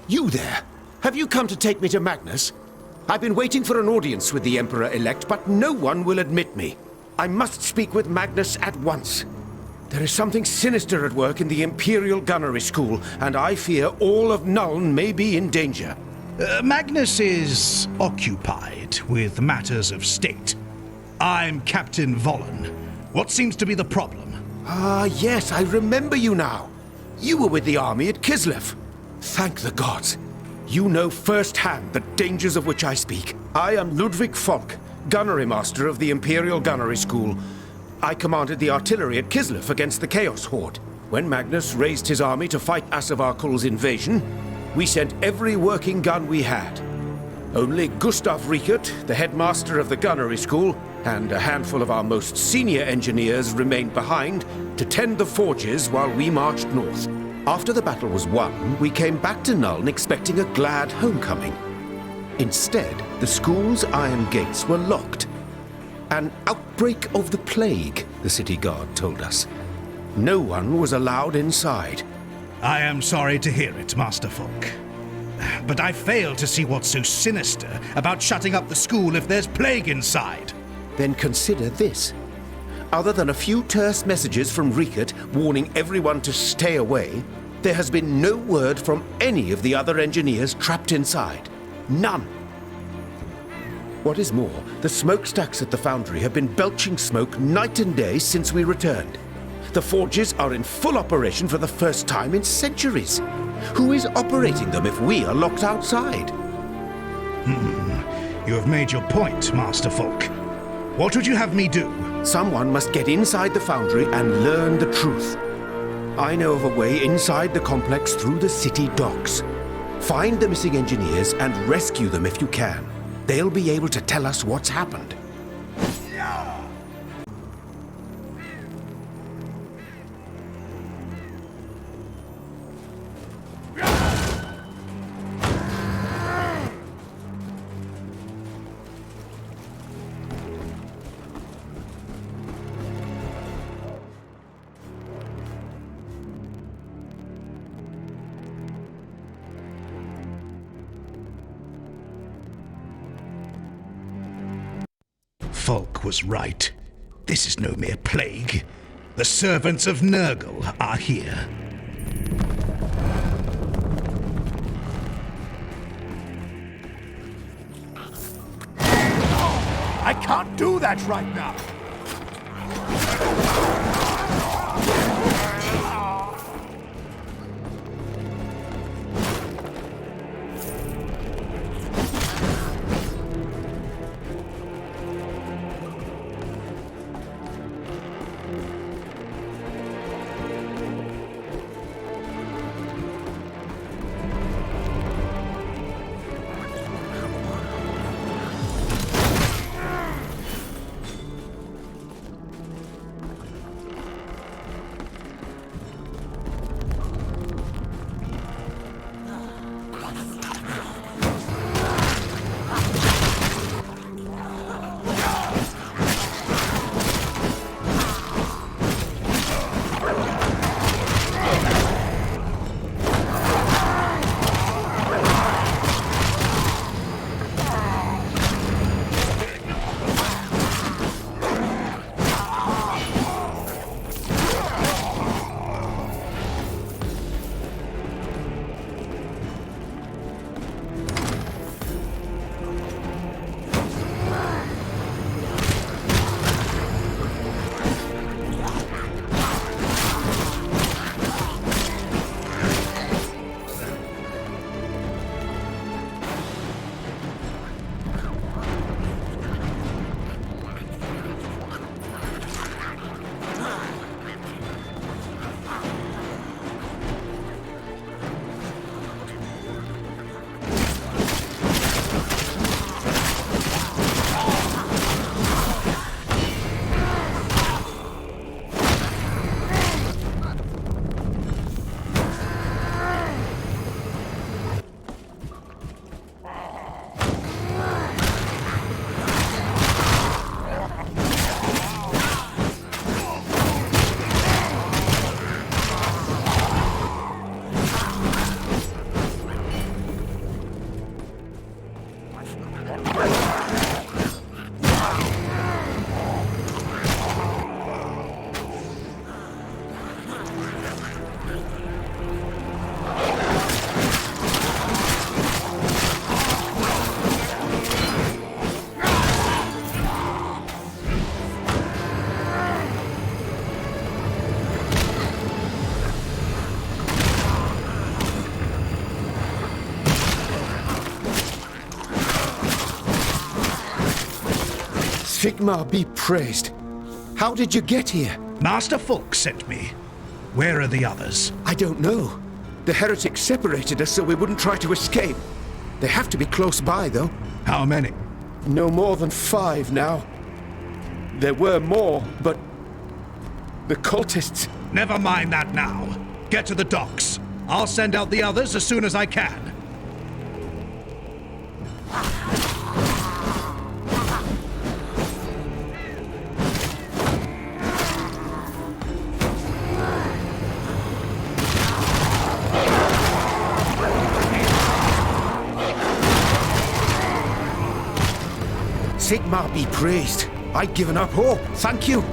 You there! Have you come to take me to Magnus? I've been waiting for an audience with the Emperor-elect, but no one will admit me. I must speak with Magnus at once. There is something sinister at work in the Imperial Gunnery School, and I fear all of Nuln may be in danger. Magnus is occupied with matters of state. I'm Captain Vollen. What seems to be the problem? Ah, yes, I remember you now. You were with the army at Kislev. Thank the gods. You know firsthand the dangers of which I speak. I am Ludwig Falk, Gunnery Master of the Imperial Gunnery School. I commanded the artillery at Kislev against the Chaos Horde. When Magnus raised his army to fight Asavarkul's invasion, we sent every working gun we had. Only Gustav Riekert, the headmaster of the Gunnery School, and a handful of our most senior engineers remained behind to tend the forges while we marched north. After the battle was won, we came back to Nuln expecting a glad homecoming. Instead, the school's iron gates were locked. An outbreak of the plague, the city guard told us. No one was allowed inside. I am sorry to hear it, Master Falk. But I fail to see what's so sinister about shutting up the school if there's plague inside. Then consider this. Other than a few terse messages from Riekert warning everyone to stay away, there has been no word from any of the other engineers trapped inside. None. What is more, the smokestacks at the foundry have been belching smoke night and day since we returned. The forges are in full operation for the first time in centuries. Who is operating them if we are locked outside? You have made your point, Master Falk. What would you have me do? Someone must get inside the foundry and learn the truth. I know of a way inside the complex through the city docks. Find the missing engineers and rescue them if you can. They'll be able to tell us what's happened. Falk was right. This is no mere plague. The servants of Nurgle are here. I can't do that right now! Sigmar be praised. How did you get here? Master Fulk sent me. Where are the others? I don't know. The heretics separated us so we wouldn't try to escape. They have to be close by, though. How many? No more than 5 now. There were more, but... the cultists... Never mind that now. Get to the docks. I'll send out the others as soon as I can. Sigmar be praised. I'd given up hope. Thank you.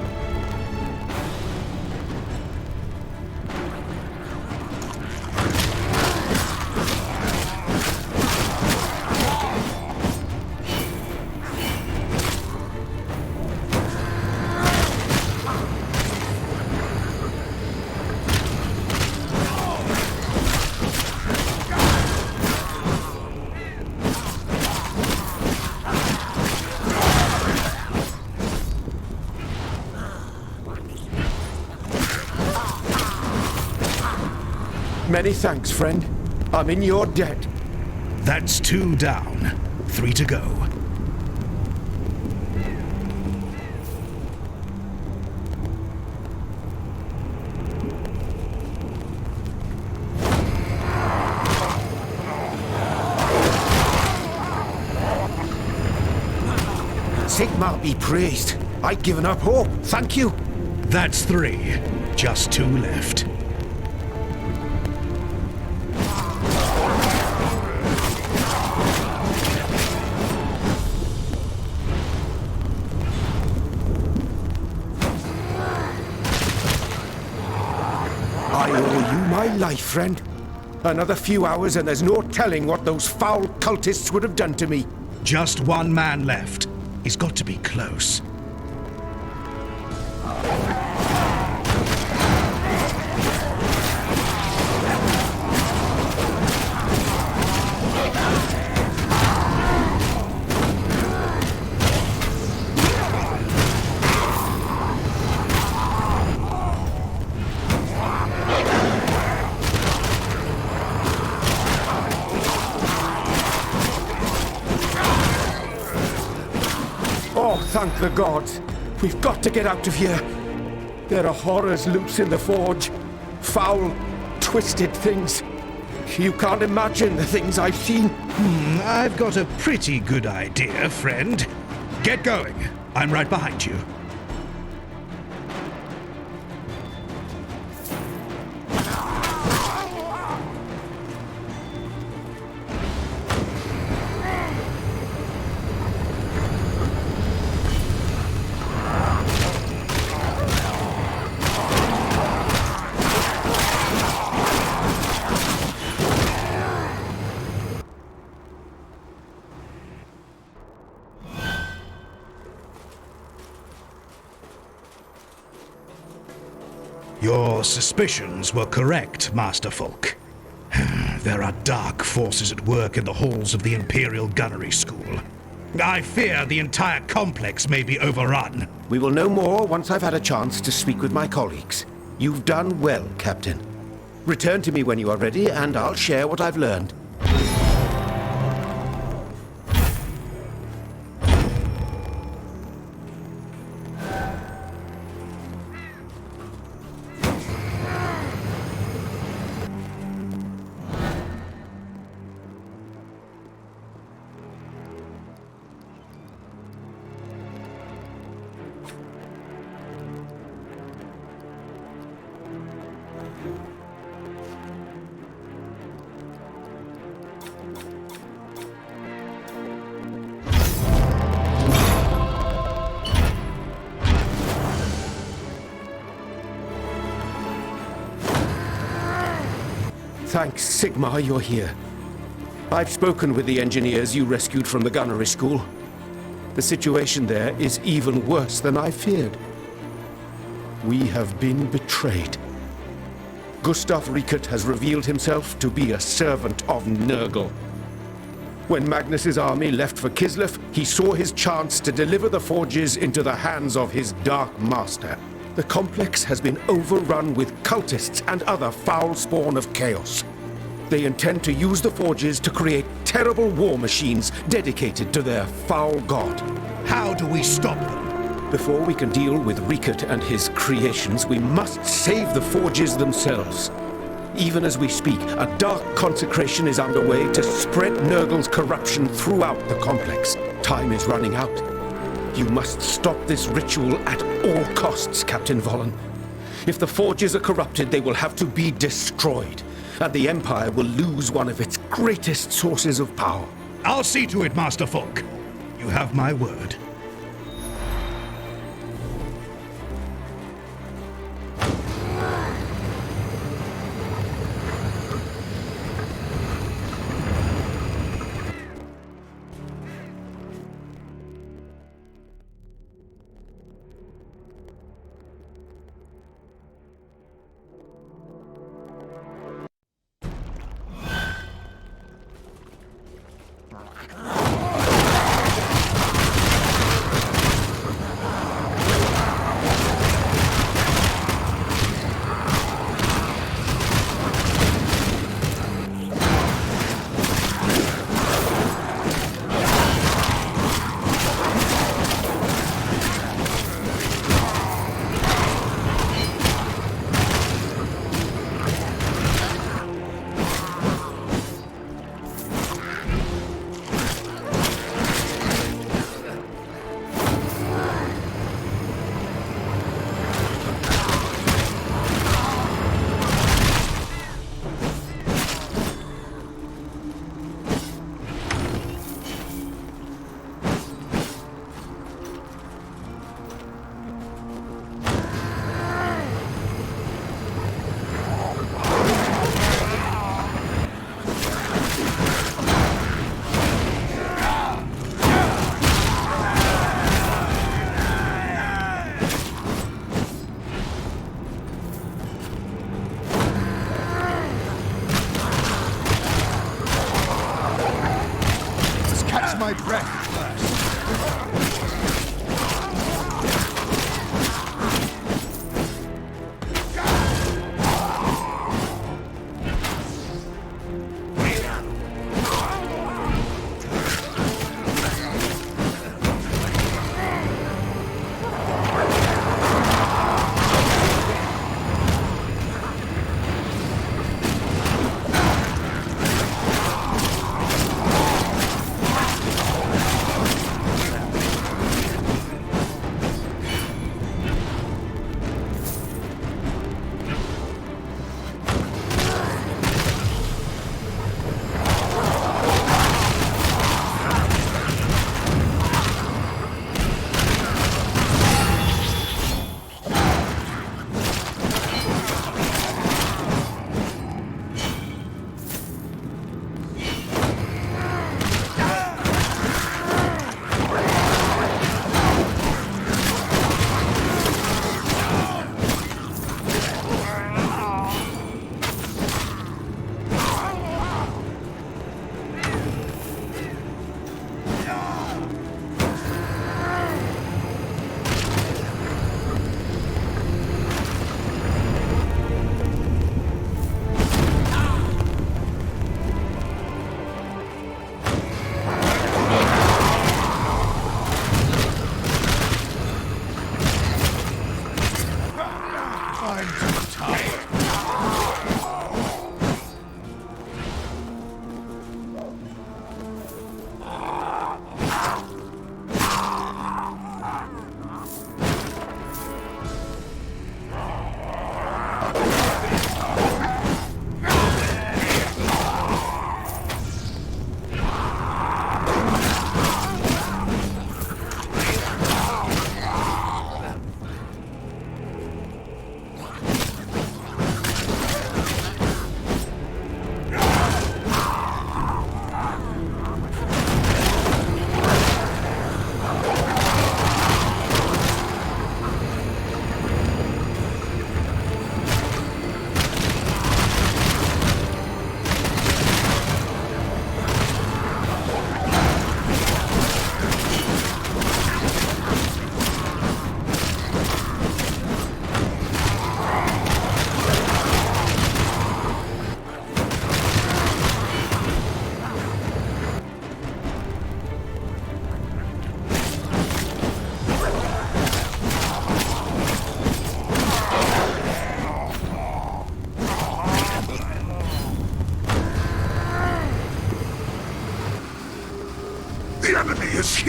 Many thanks, friend. I'm in your debt. That's 2 down. 3 to go. Sigmar be praised. I'd given up hope. Thank you. That's 3. Just 2 left. I owe you my life, friend. Another few hours and there's no telling what those foul cultists would have done to me. Just 1 man left. He's got to be close. Oh, thank the gods. We've got to get out of here. There are horrors loose in the forge. Foul, twisted things. You can't imagine the things I've seen. I've got a pretty good idea, friend. Get going. I'm right behind you. Your suspicions were correct, Master Fulk. There are dark forces at work in the halls of the Imperial Gunnery School. I fear the entire complex may be overrun. We will know more once I've had a chance to speak with my colleagues. You've done well, Captain. Return to me when you are ready, and I'll share what I've learned. Thanks, Sigmar, you're here. I've spoken with the engineers you rescued from the gunnery school. The situation there is even worse than I feared. We have been betrayed. Gustav Riekert has revealed himself to be a servant of Nurgle. When Magnus's army left for Kislev, he saw his chance to deliver the forges into the hands of his Dark Master. The complex has been overrun with cultists and other foul spawn of chaos. They intend to use the forges to create terrible war machines dedicated to their foul god. How do we stop them? Before we can deal with Rikert and his creations, we must save the forges themselves. Even as we speak, a dark consecration is underway to spread Nurgle's corruption throughout the complex. Time is running out. You must stop this ritual at all costs, Captain Vollen. If the forges are corrupted, they will have to be destroyed, and the Empire will lose one of its greatest sources of power. I'll see to it, Master Folk. You have my word. My breath first.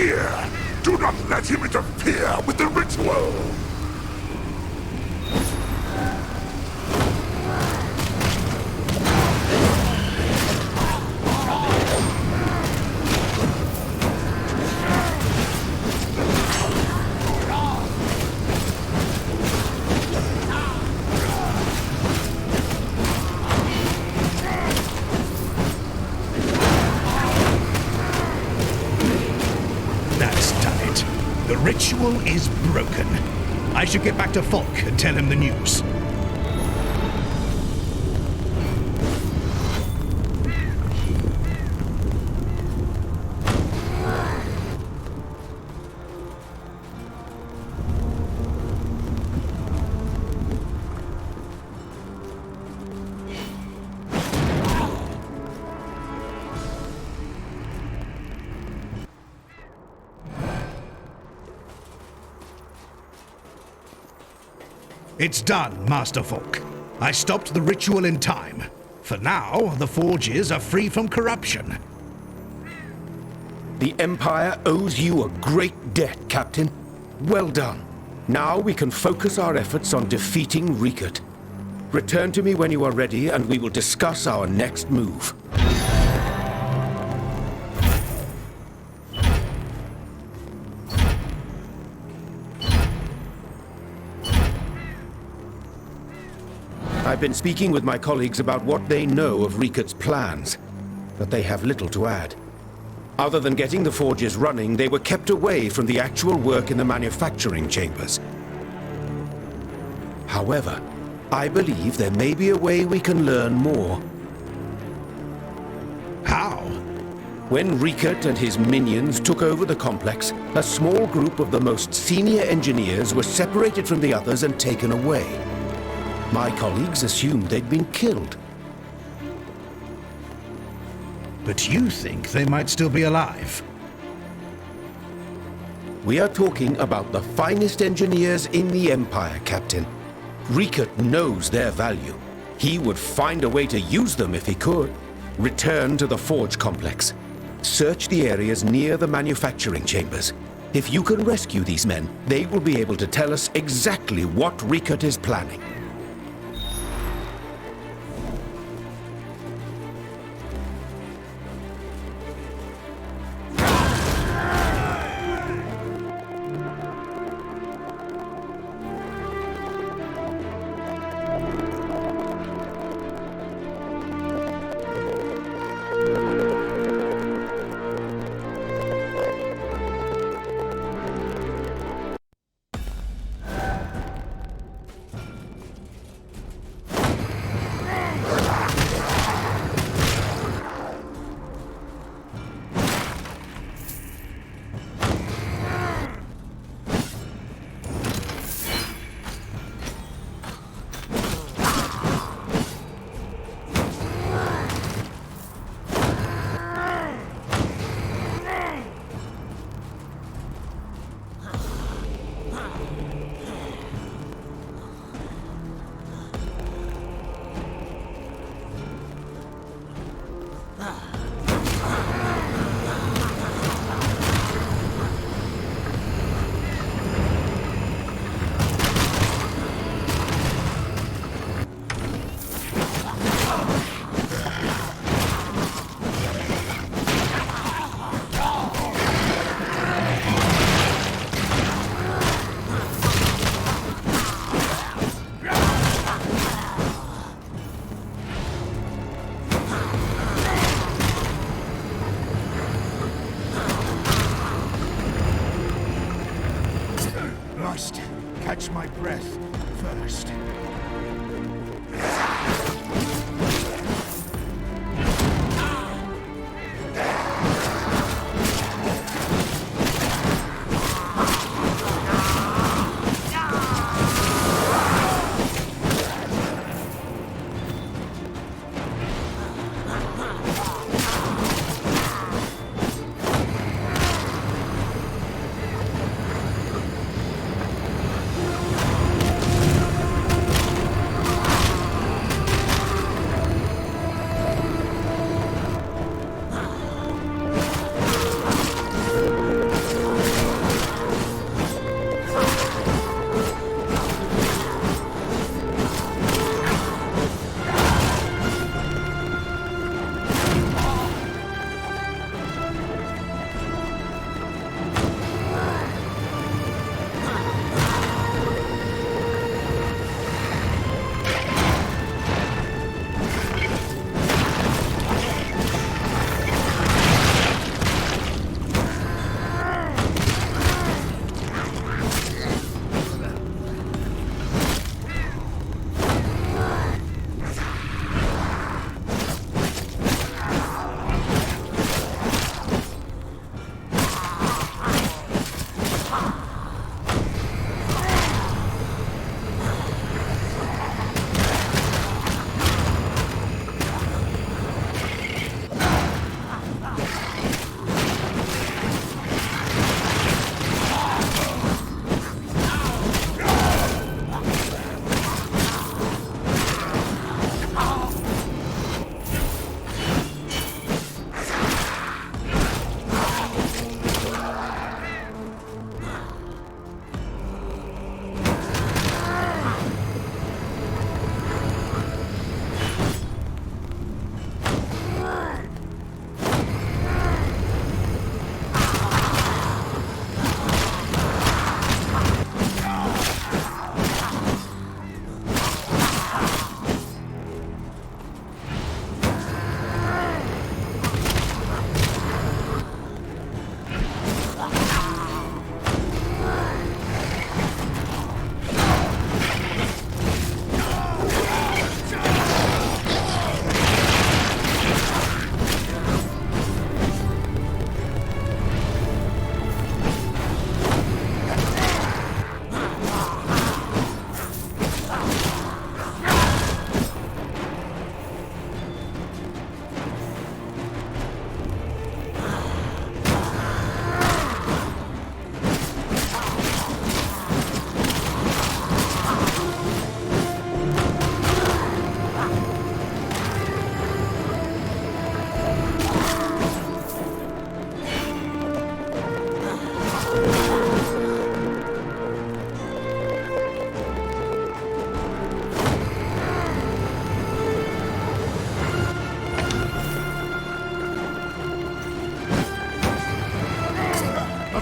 here! Do not let him interfere with the ritual! The ritual is broken. I should get back to Falk and tell him the news. It's done, Master Falk. I stopped the ritual in time. For now, the forges are free from corruption. The Empire owes you a great debt, Captain. Well done. Now we can focus our efforts on defeating Riekert. Return to me when you are ready, and we will discuss our next move. I've been speaking with my colleagues about what they know of Riekert's plans, but they have little to add. Other than getting the forges running, they were kept away from the actual work in the manufacturing chambers. However, I believe there may be a way we can learn more. How? When Riekert and his minions took over the complex, a small group of the most senior engineers were separated from the others and taken away. My colleagues assumed they'd been killed. But you think they might still be alive? We are talking about the finest engineers in the Empire, Captain. Riekert knows their value. He would find a way to use them if he could. Return to the forge complex. Search the areas near the manufacturing chambers. If you can rescue these men, they will be able to tell us exactly what Riekert is planning. Must catch my breath first.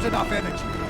Not enough energy.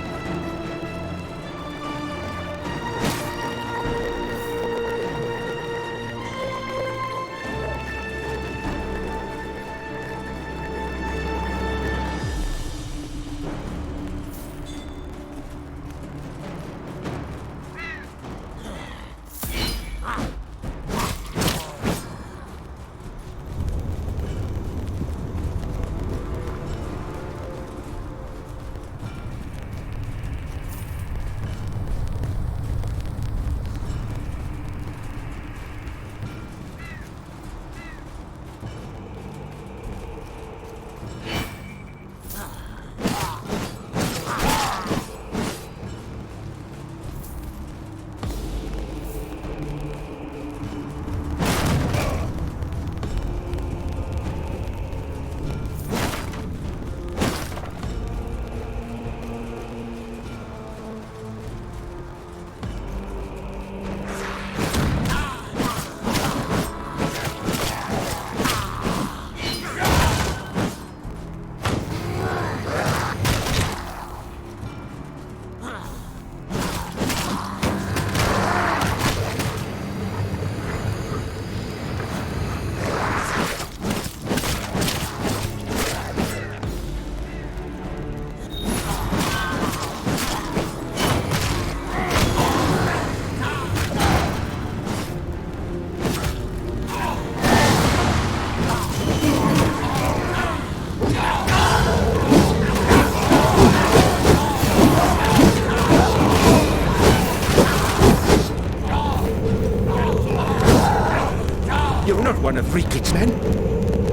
You're not one of Rikit's men.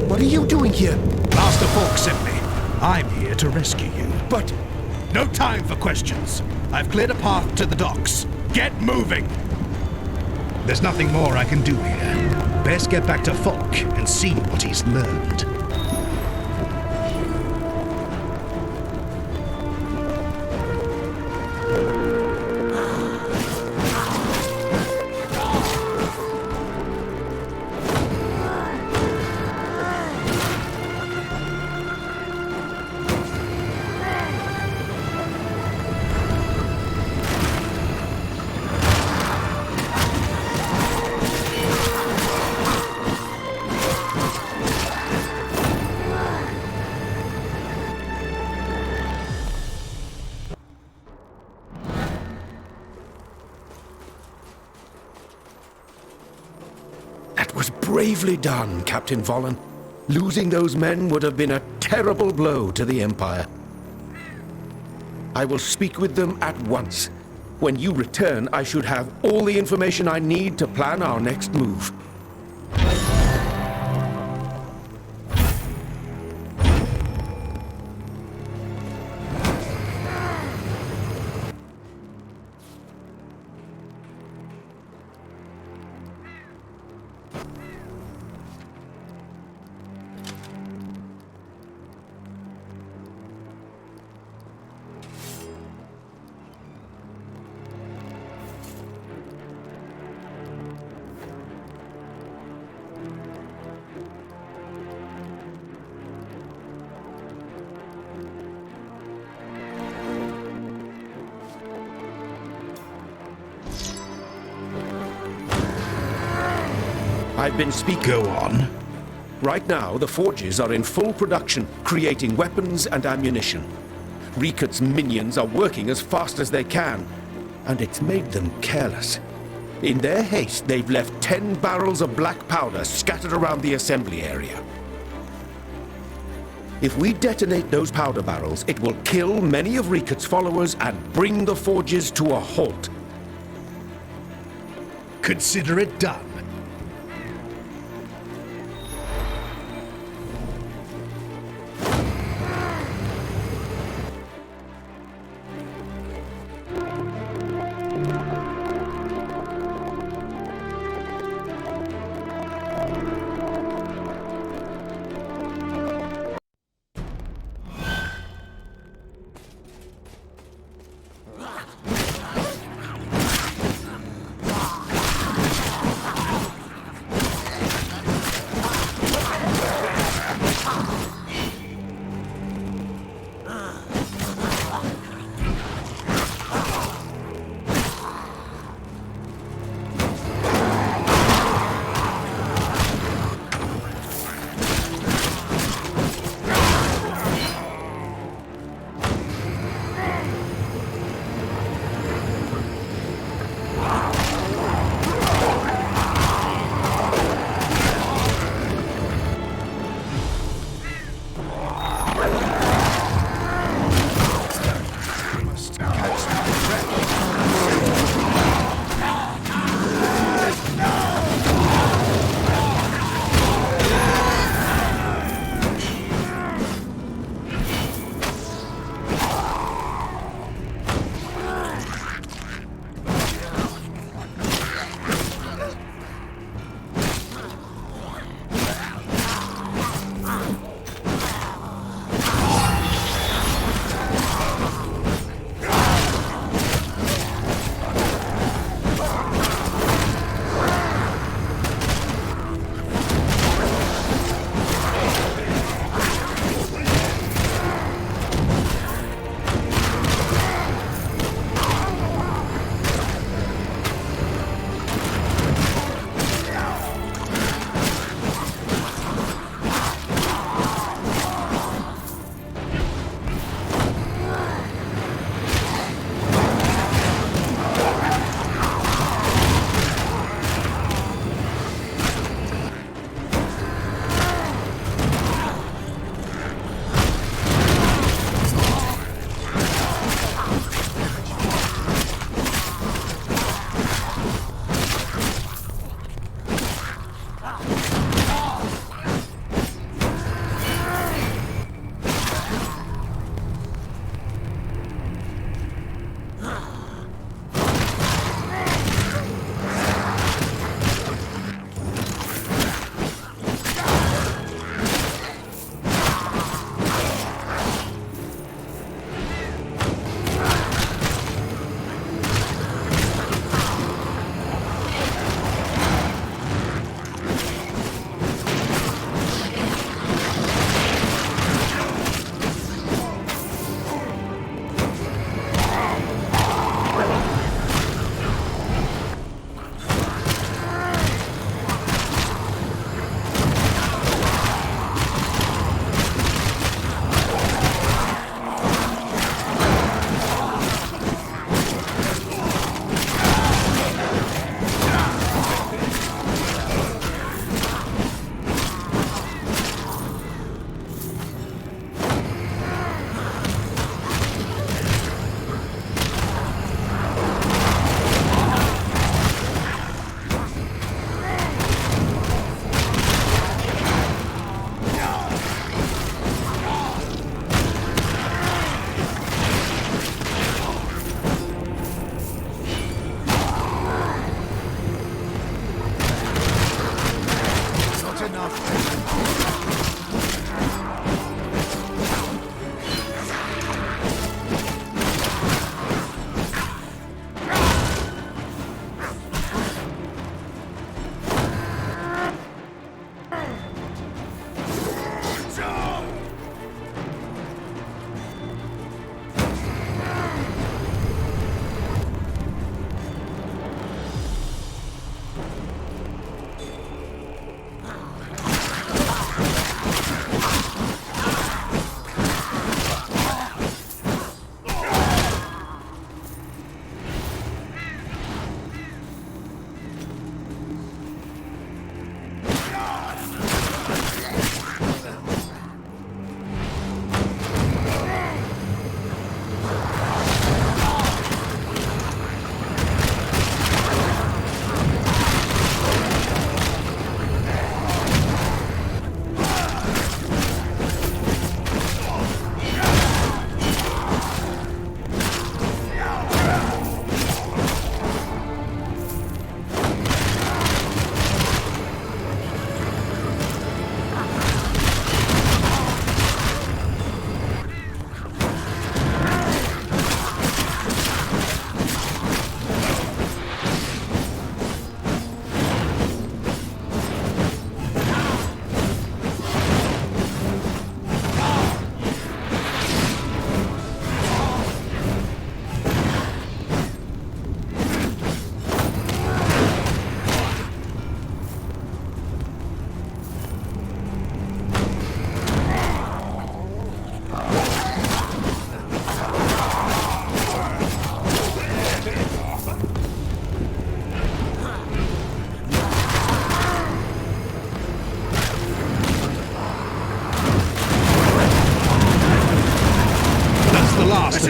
What are you doing here? Master Falk sent me. I'm here to rescue you. But No time for questions. I've cleared a path to the docks. Get moving! There's nothing more I can do here. Best get back to Falk and see what he's learned. that was bravely done, Captain Vollen. Losing those men would have been a terrible blow to the Empire. I will speak with them at once. When you return, I should have all the information I need to plan our next move. I've been speaking. Go on. Right now, the forges are in full production, creating weapons and ammunition. Rikut's minions are working as fast as they can, and it's made them careless. In their haste, they've left 10 barrels of black powder scattered around the assembly area. If we detonate those powder barrels, it will kill many of Rikut's followers and bring the forges to a halt. Consider it done.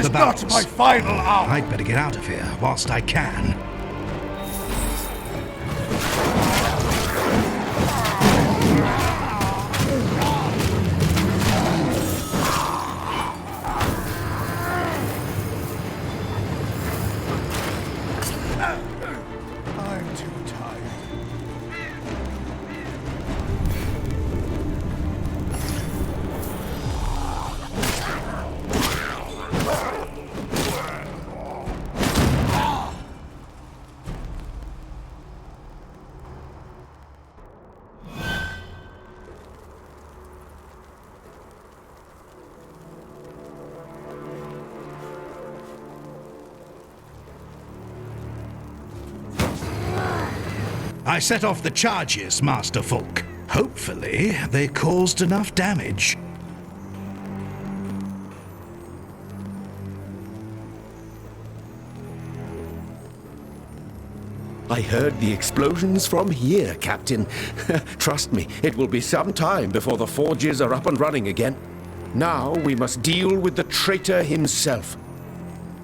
the not battles. my final hour. I'd better get out of here whilst I can. I'm too tired. I set off the charges, Master Folk. Hopefully, they caused enough damage. I heard the explosions from here, Captain. Trust me, it will be some time before the forges are up and running again. Now we must deal with the traitor himself.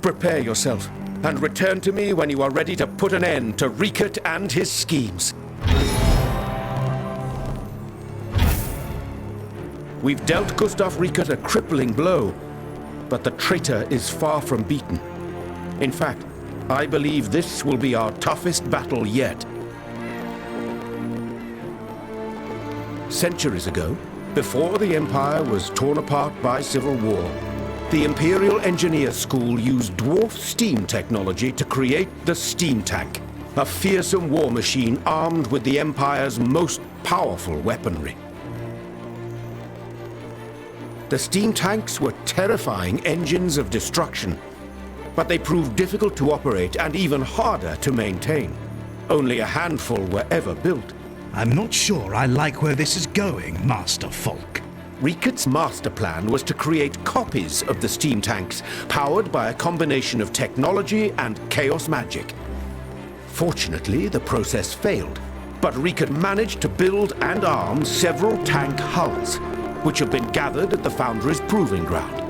Prepare yourself, and return to me when you are ready to put an end to Rieket and his schemes. We've dealt Gustav Rieket a crippling blow, but the traitor is far from beaten. In fact, I believe this will be our toughest battle yet. Centuries ago, before the Empire was torn apart by civil war, the Imperial Engineer School used dwarf steam technology to create the steam tank, a fearsome war machine armed with the Empire's most powerful weaponry. The steam tanks were terrifying engines of destruction, but they proved difficult to operate and even harder to maintain. Only a handful were ever built. I'm not sure I like where this is going, Master Folk. Rieket's master plan was to create copies of the steam tanks, powered by a combination of technology and chaos magic. Fortunately, the process failed, but Rieket managed to build and arm several tank hulls, which have been gathered at the Foundry's proving ground.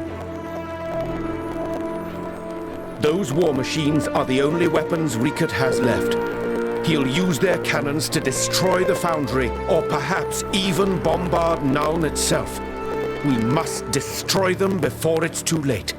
Those war machines are the only weapons Rieket has left. He'll use their cannons to destroy the Foundry, or perhaps even bombard Nuln itself. We must destroy them before it's too late.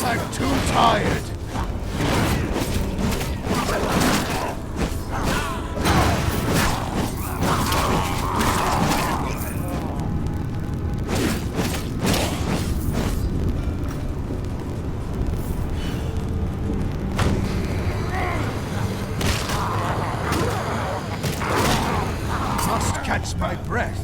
I'm too tired. Must catch my breath.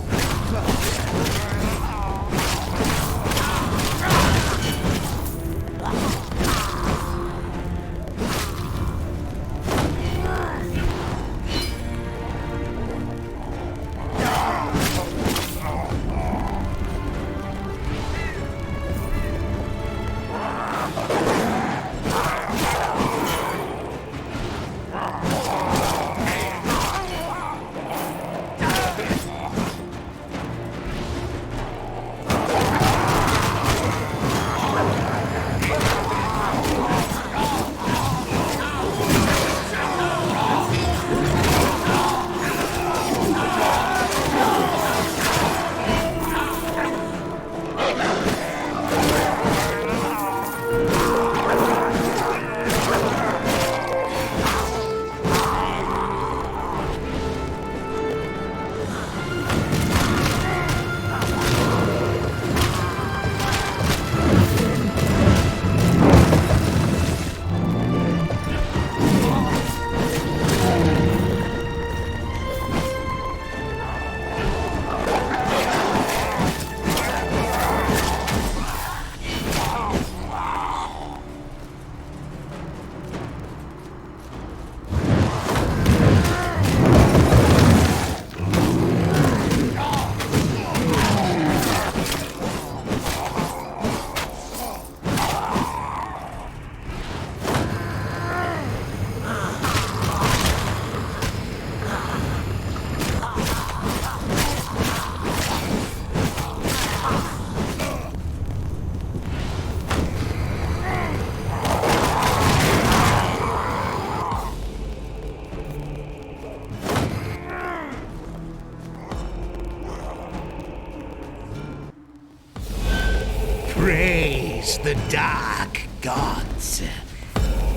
It's the Dark Gods.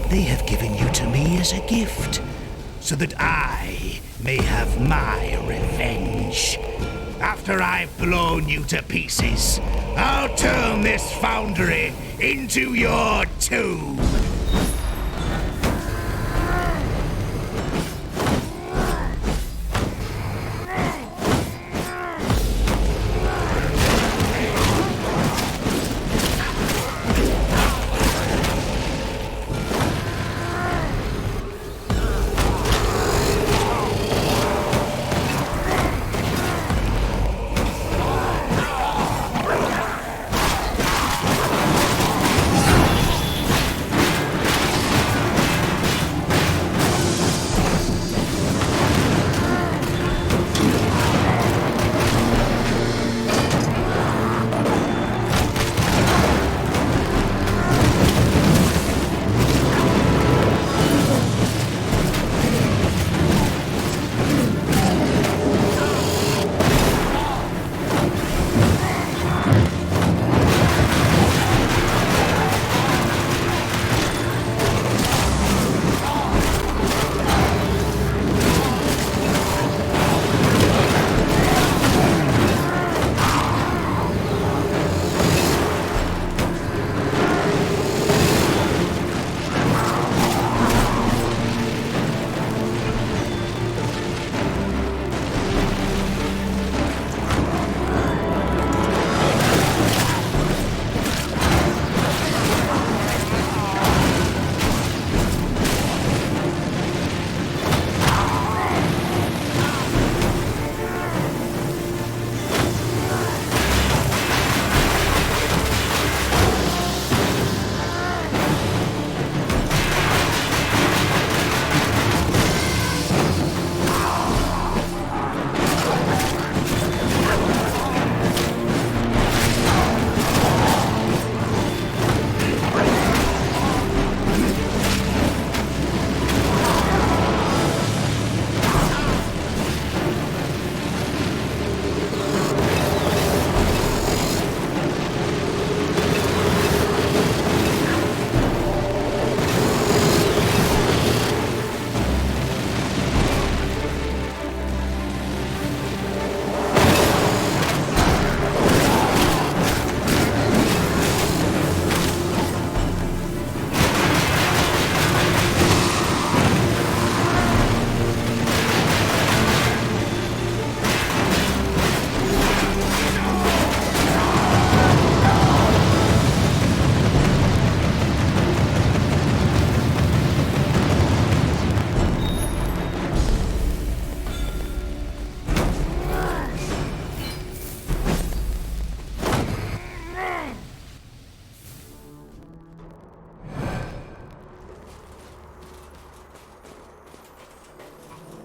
They have given you to me as a gift, so that I may have my revenge. After I've blown you to pieces, I'll turn this foundry into your tomb.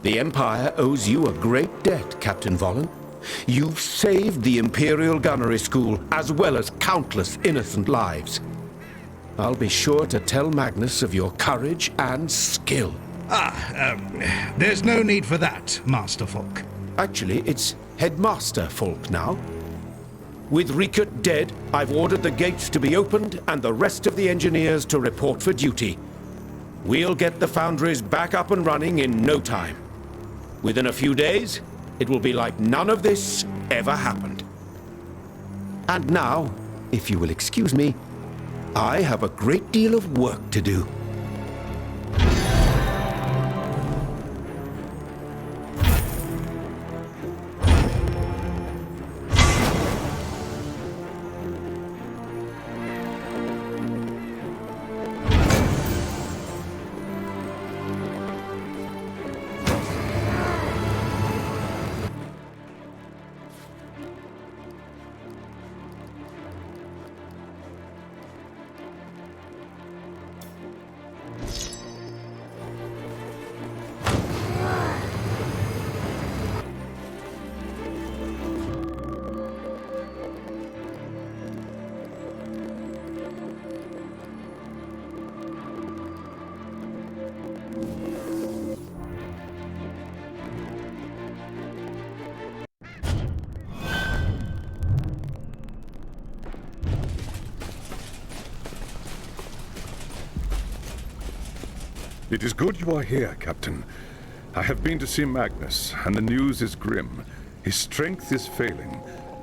The Empire owes you a great debt, Captain Volin. You've saved the Imperial Gunnery School, as well as countless innocent lives. I'll be sure to tell Magnus of your courage and skill. There's no need for that, Master Folk. Actually, it's Headmaster Folk now. With Riekert dead, I've ordered the gates to be opened and the rest of the engineers to report for duty. We'll get the foundries back up and running in no time. Within a few days, it will be like none of this ever happened. And now, if you will excuse me, I have a great deal of work to do. It is good you are here, Captain. I have been to see Magnus, and the news is grim. His strength is failing.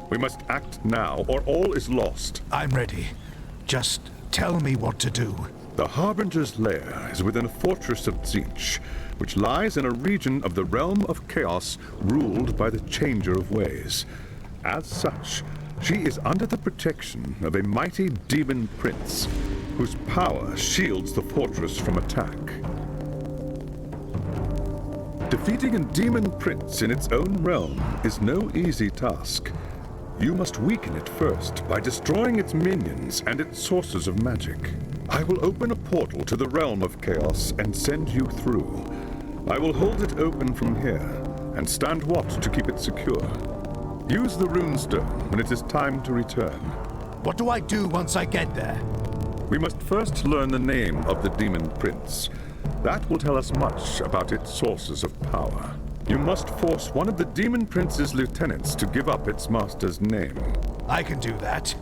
We must act now, or all is lost. I'm ready. Just tell me what to do. The Harbinger's lair is within a fortress of Tzeentch, which lies in a region of the realm of chaos ruled by the Changer of Ways. As such, she is under the protection of a mighty demon prince, whose power shields the fortress from attack. Defeating a demon prince in its own realm is no easy task. You must weaken it first by destroying its minions and its sources of magic. I will open a portal to the realm of chaos and send you through. I will hold it open from here and stand watch to keep it secure. Use the runestone when it is time to return. What do I do once I get there? We must first learn the name of the demon prince. That will tell us much about its sources of power. You must force one of the demon prince's lieutenants to give up its master's name. I can do that.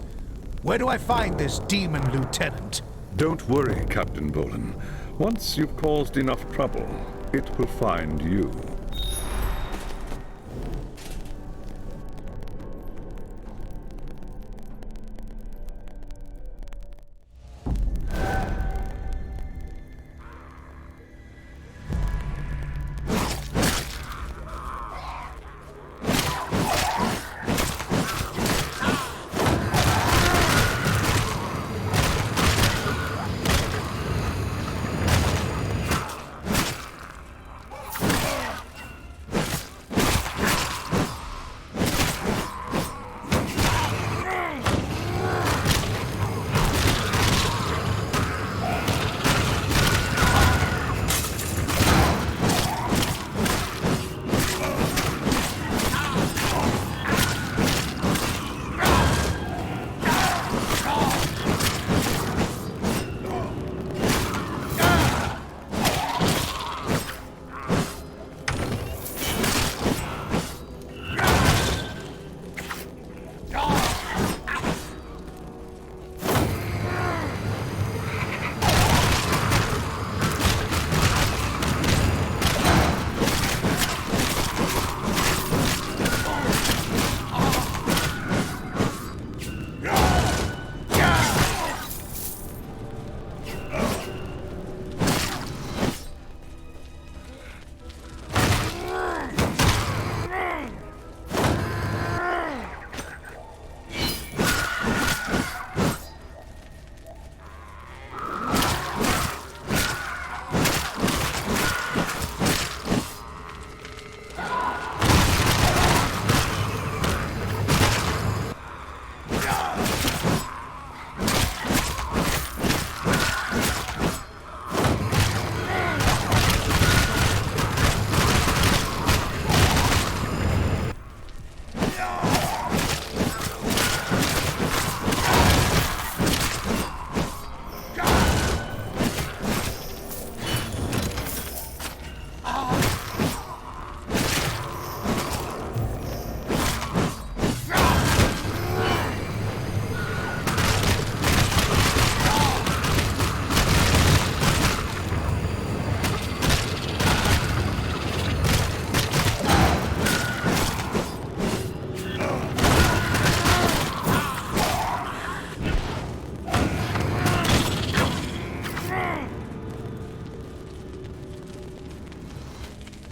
Where do I find this demon lieutenant? Don't worry, Captain Bolin. Once you've caused enough trouble, it will find you.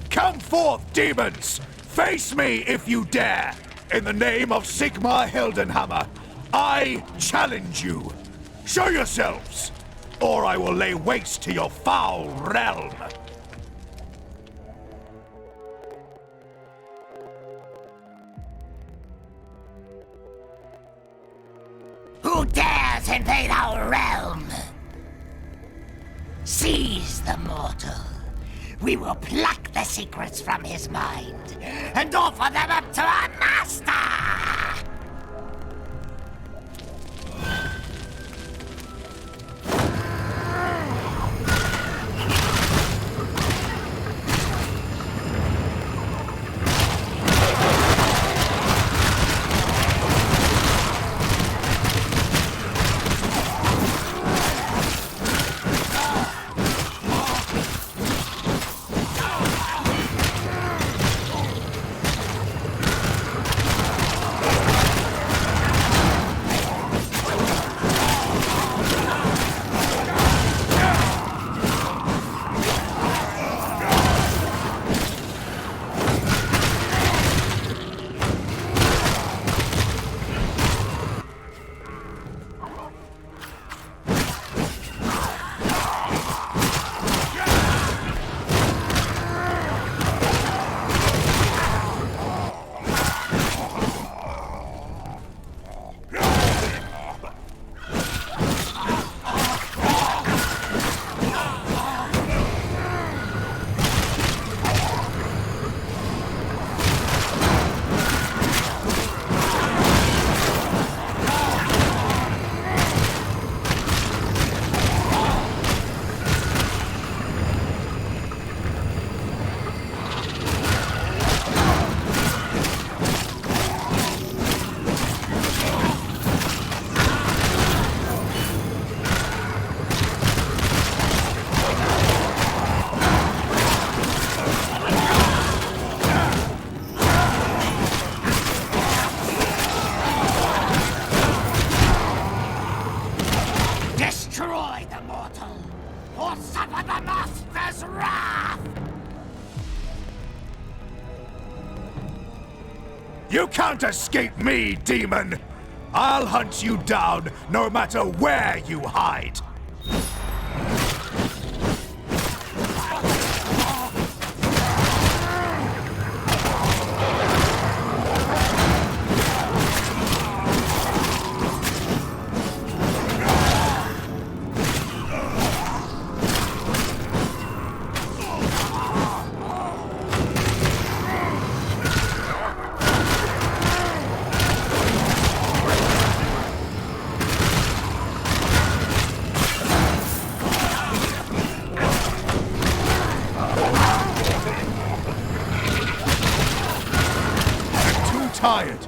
Come forth, demons! Face me if you dare! In the name of Sigmar Heldenhammer, I challenge you! Show yourselves, or I will lay waste to your foul realm! Who dares invade our realm? Seize the mortal. We will pluck the secrets from his mind and offer them up to our master! You can't escape me, demon! I'll hunt you down no matter where you hide! Tired.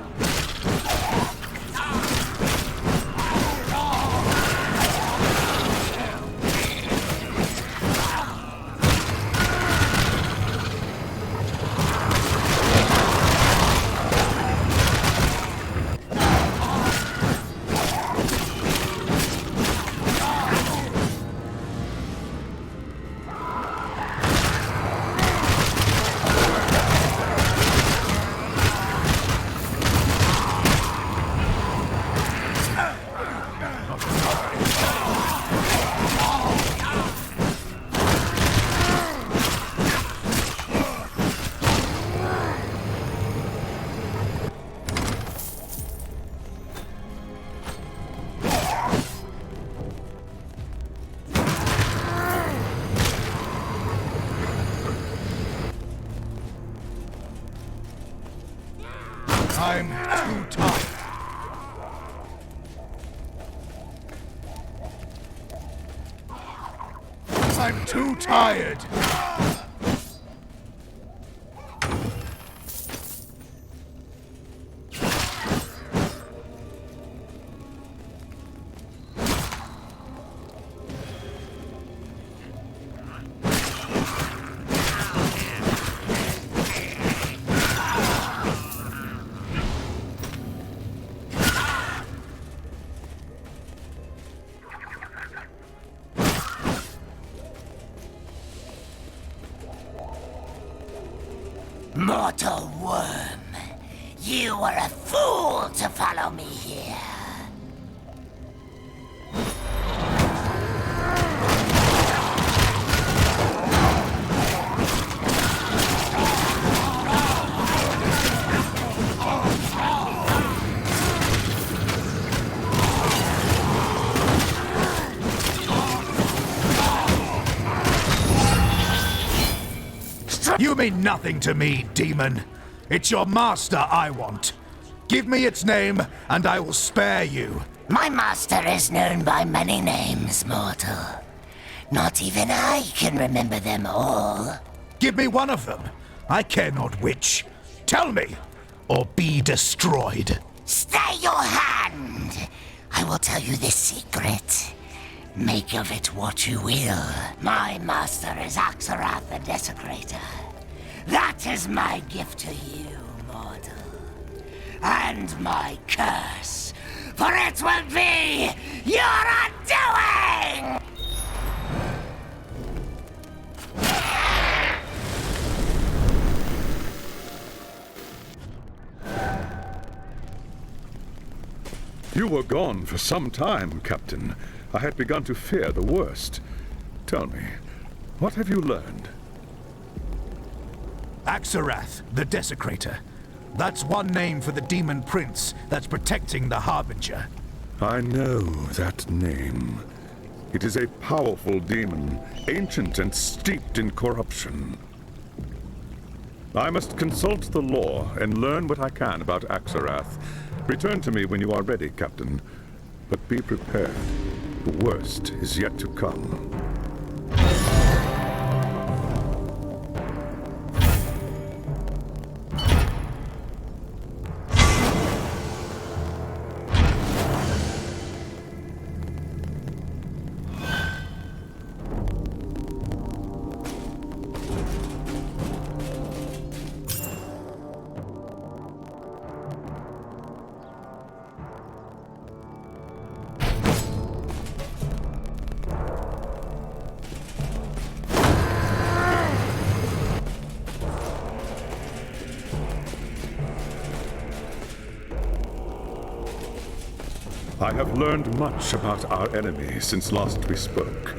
I'm too tired. I'm too tired. Mortal worm, you were a fool to follow me here. You mean nothing to me, demon. It's your master I want. Give me its name, and I will spare you. My master is known by many names, mortal. Not even I can remember them all. Give me one of them. I care not which. Tell me, or be destroyed. Stay your hand! I will tell you this secret. Make of it what you will. My master is Axarath the Desecrator. That is my gift to you, mortal. And my curse, for it will be your undoing! You were gone for some time, Captain. I had begun to fear the worst. Tell me, what have you learned? Axarath, the Desecrator. That's one name for the demon prince that's protecting the Harbinger. I know that name. It is a powerful demon, ancient and steeped in corruption. I must consult the law and learn what I can about Axarath. Return to me when you are ready, Captain. But be prepared. The worst is yet to come. I have learned much about our enemy since last we spoke.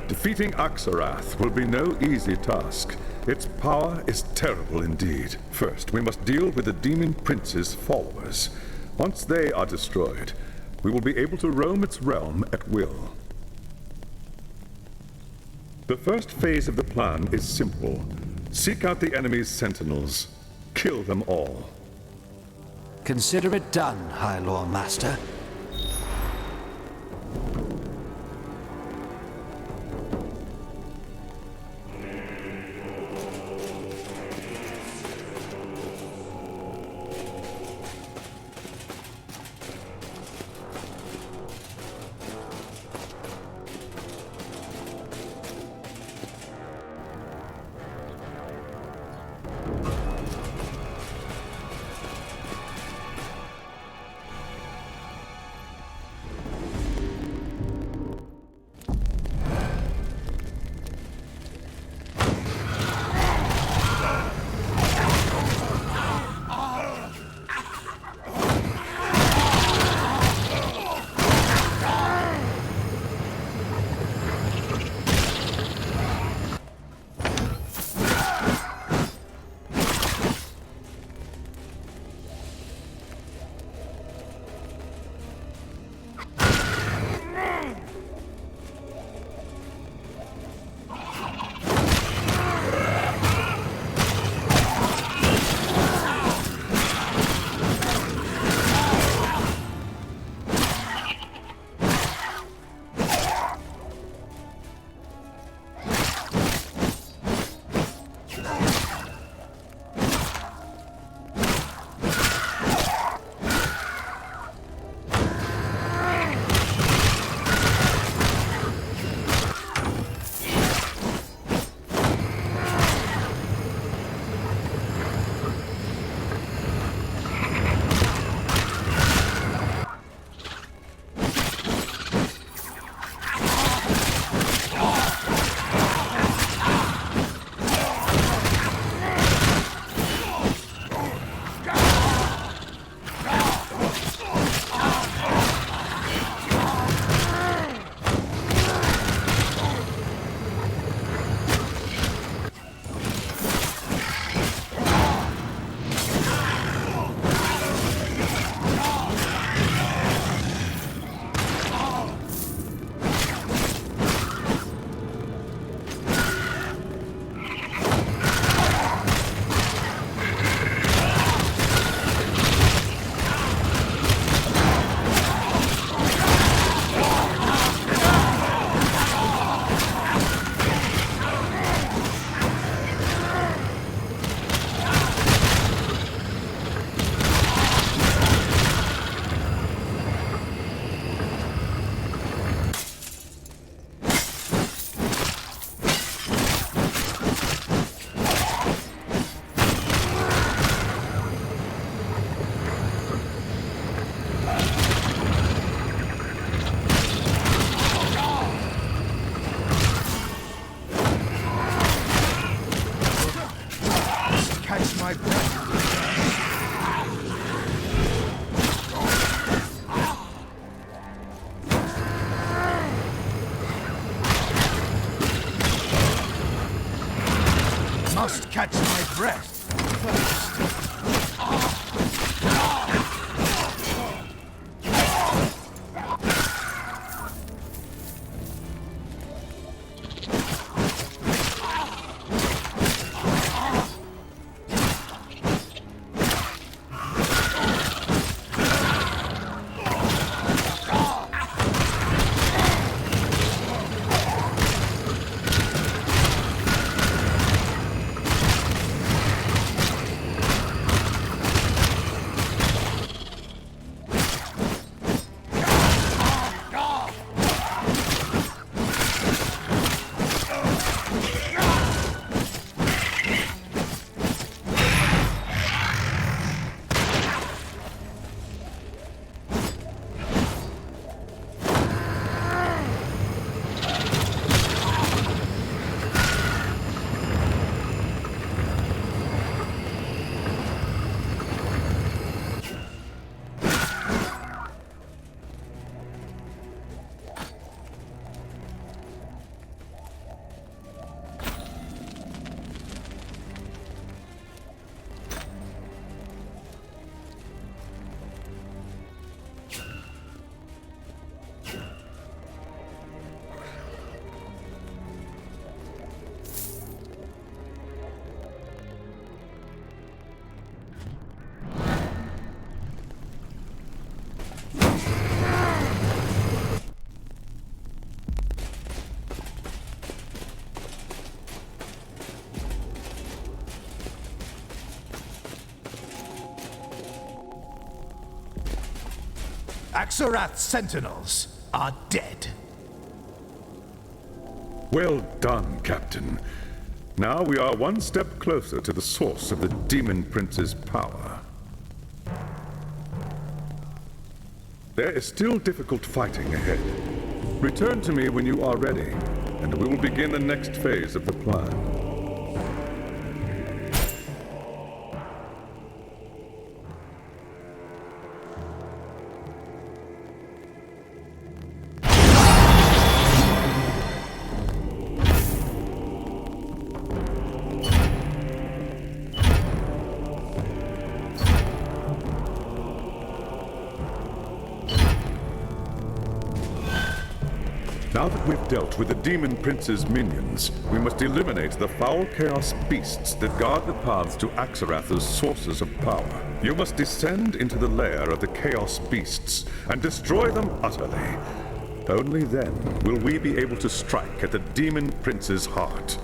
Defeating Axarath will be no easy task. Its power is terrible indeed. First, we must deal with the Demon Prince's followers. Once they are destroyed, we will be able to roam its realm at will. The first phase of the plan is simple. Seek out the enemy's sentinels. Kill them all. Consider it done, High Lord Master. Must catch my breath first. Axarath's sentinels are dead. Well done, Captain. Now we are one step closer to the source of the Demon Prince's power. There is still difficult fighting ahead. Return to me when you are ready, and we will begin the next phase of the plan. Now that we've dealt with the Demon Prince's minions, we must eliminate the foul chaos beasts that guard the paths to Axarath's sources of power. You must descend into the lair of the chaos beasts and destroy them utterly. Only then will we be able to strike at the Demon Prince's heart.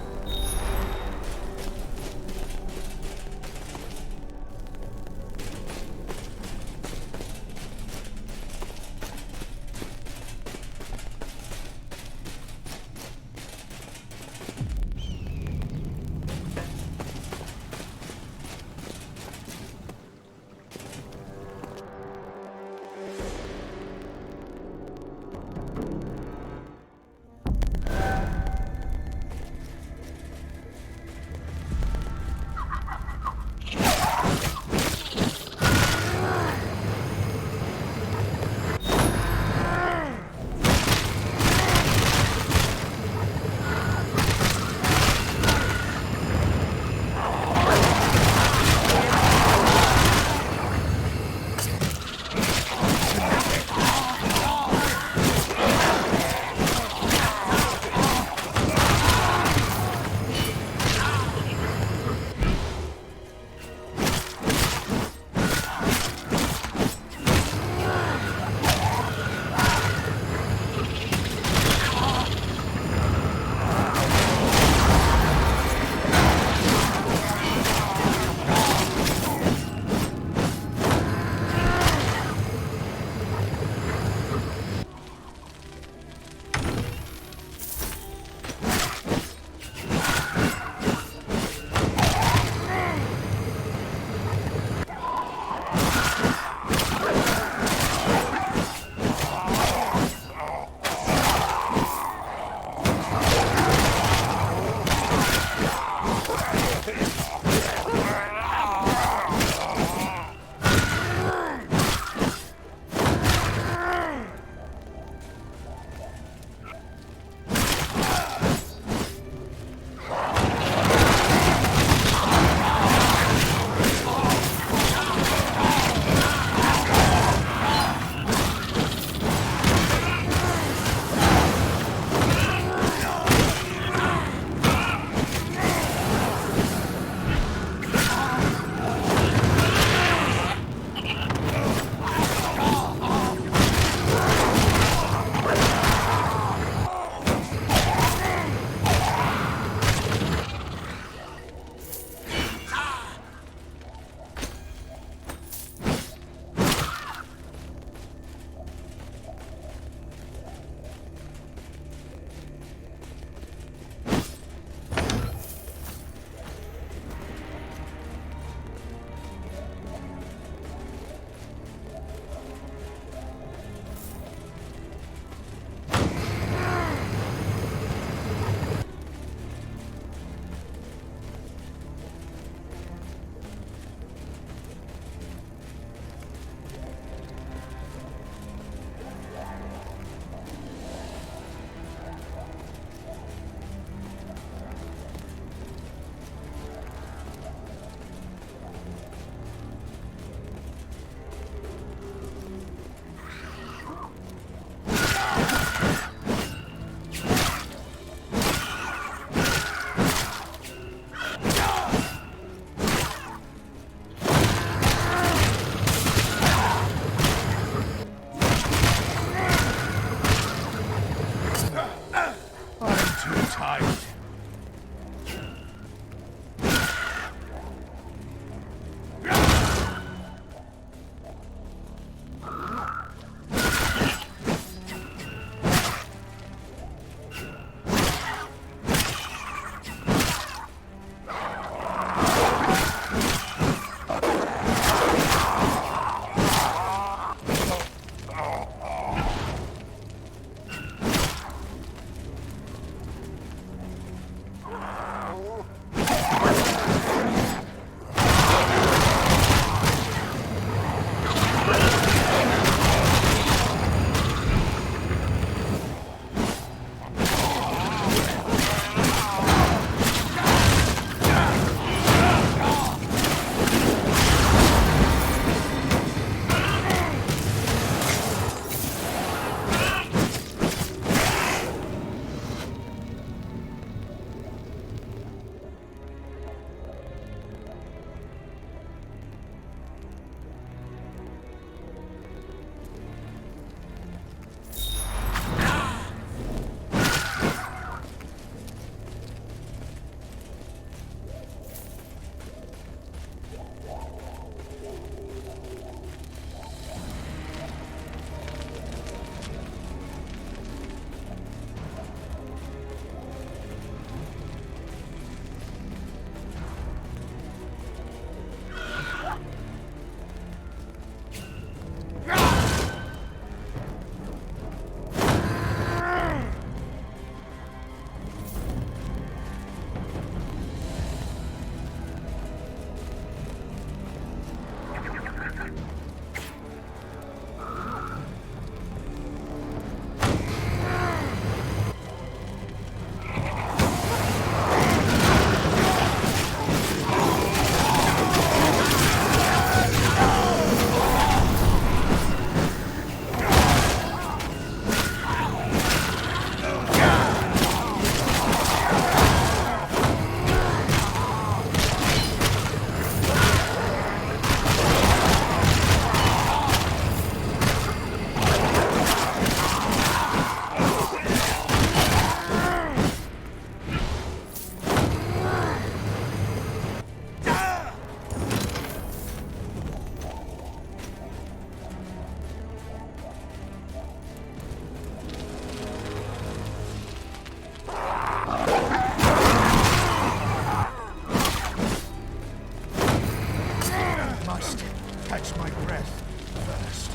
breath first.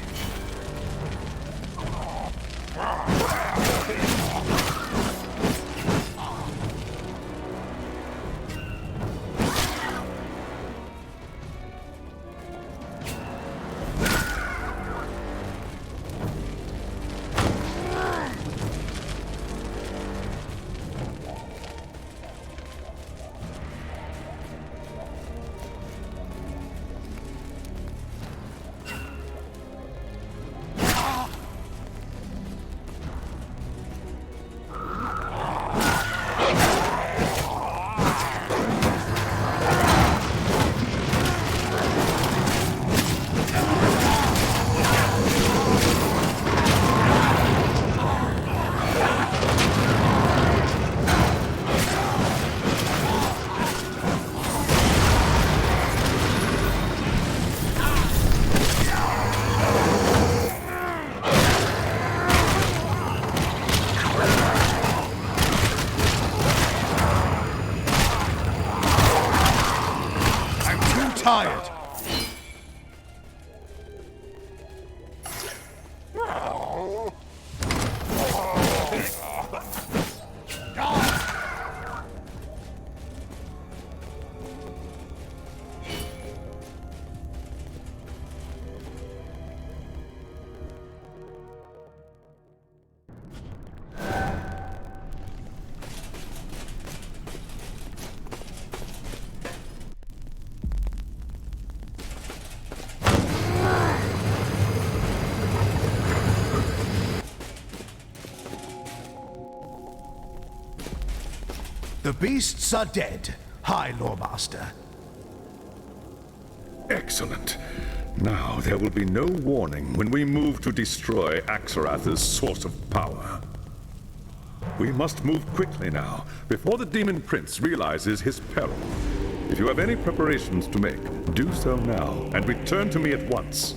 Tired. The beasts are dead, High Loremaster. Excellent. Now there will be no warning when we move to destroy Axarath's source of power. We must move quickly now, before the Demon Prince realizes his peril. If you have any preparations to make, do so now, and return to me at once.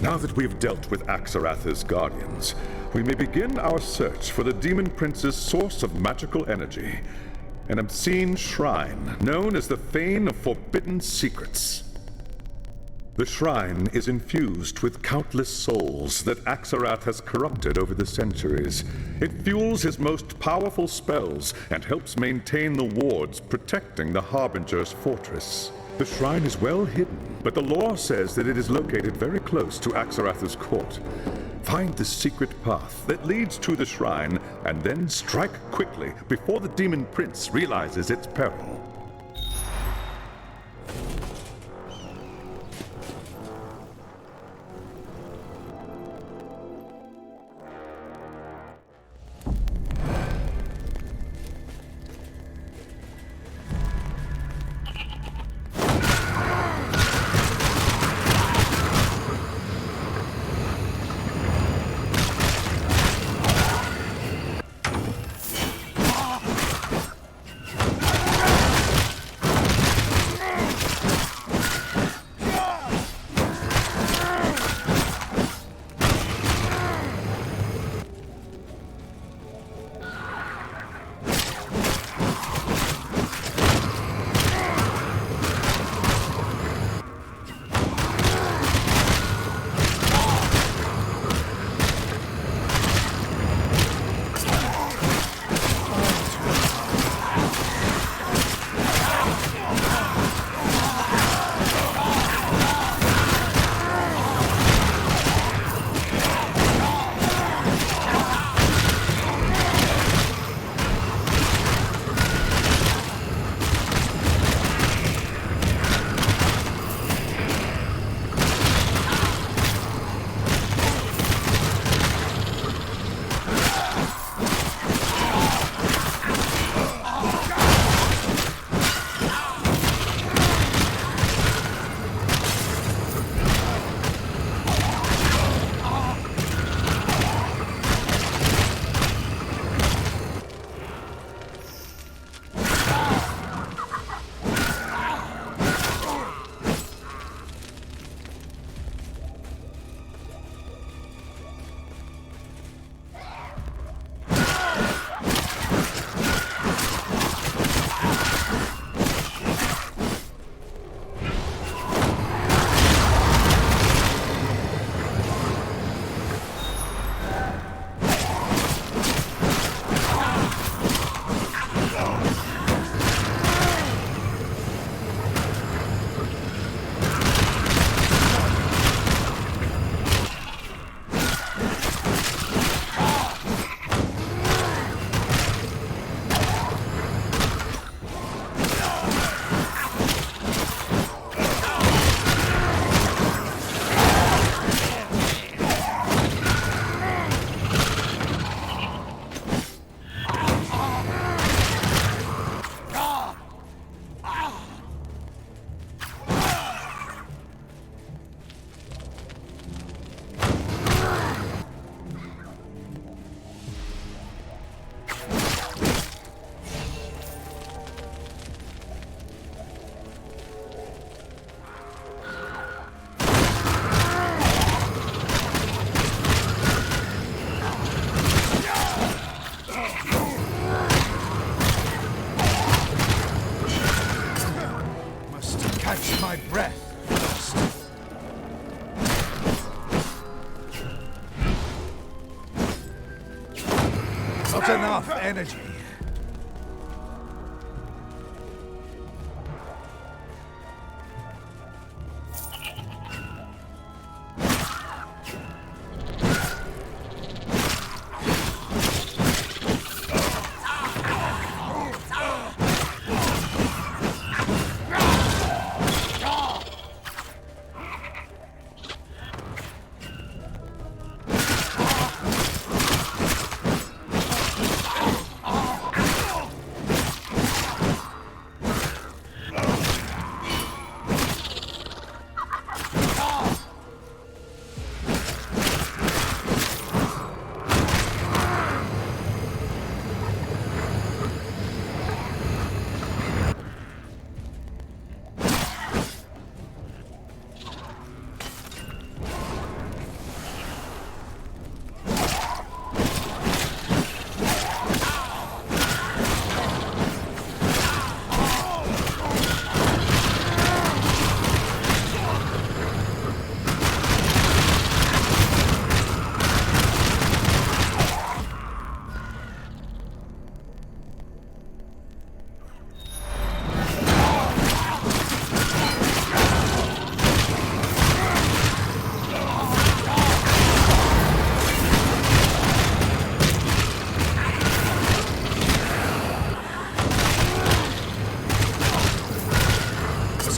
Now that we've dealt with Axarath's guardians, we may begin our search for the Demon Prince's source of magical energy, an obscene shrine known as the Fane of Forbidden Secrets. The shrine is infused with countless souls that Axarath has corrupted over the centuries. It fuels his most powerful spells and helps maintain the wards protecting the Harbinger's fortress. The shrine is well hidden, but the lore says that it is located very close to Axarath's court. Find the secret path that leads to the shrine, and then strike quickly before the Demon Prince realizes its peril. breath first. Not enough energy.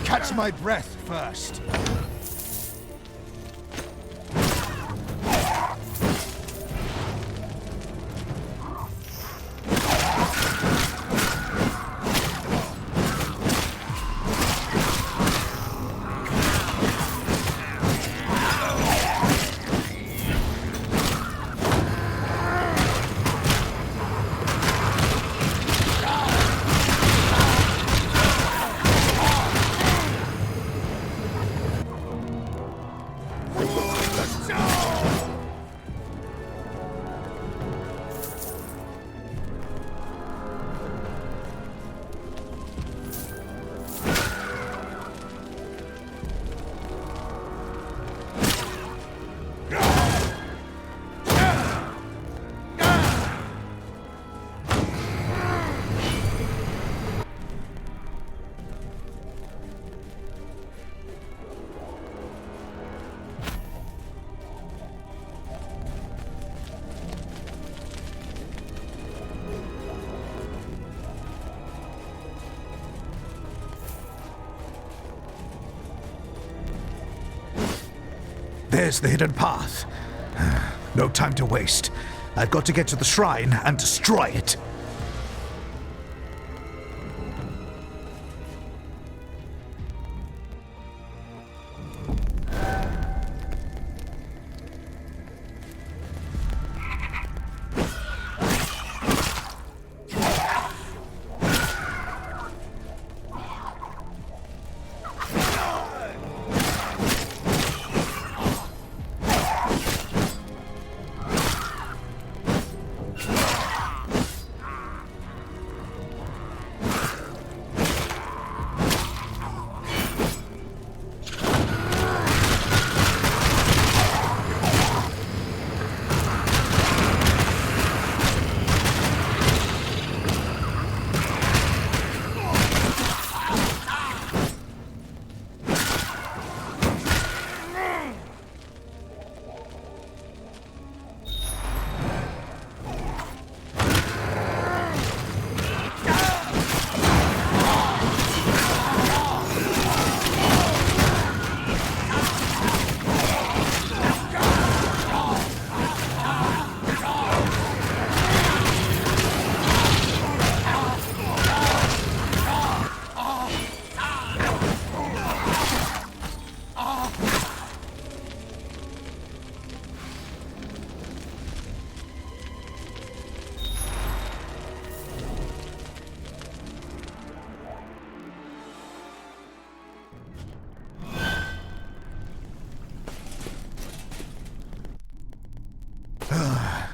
Catch my breath first. There's the hidden path. No time to waste. I've got to get to the shrine and destroy it.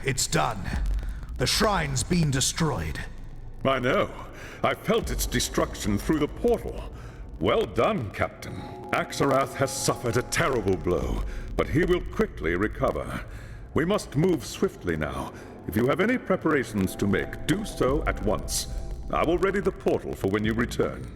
It's done. The shrine's been destroyed. I know. I felt its destruction through the portal. Well done, Captain. Axarath has suffered a terrible blow, but he will quickly recover. We must move swiftly now. If you have any preparations to make, do so at once. I will ready the portal for when you return.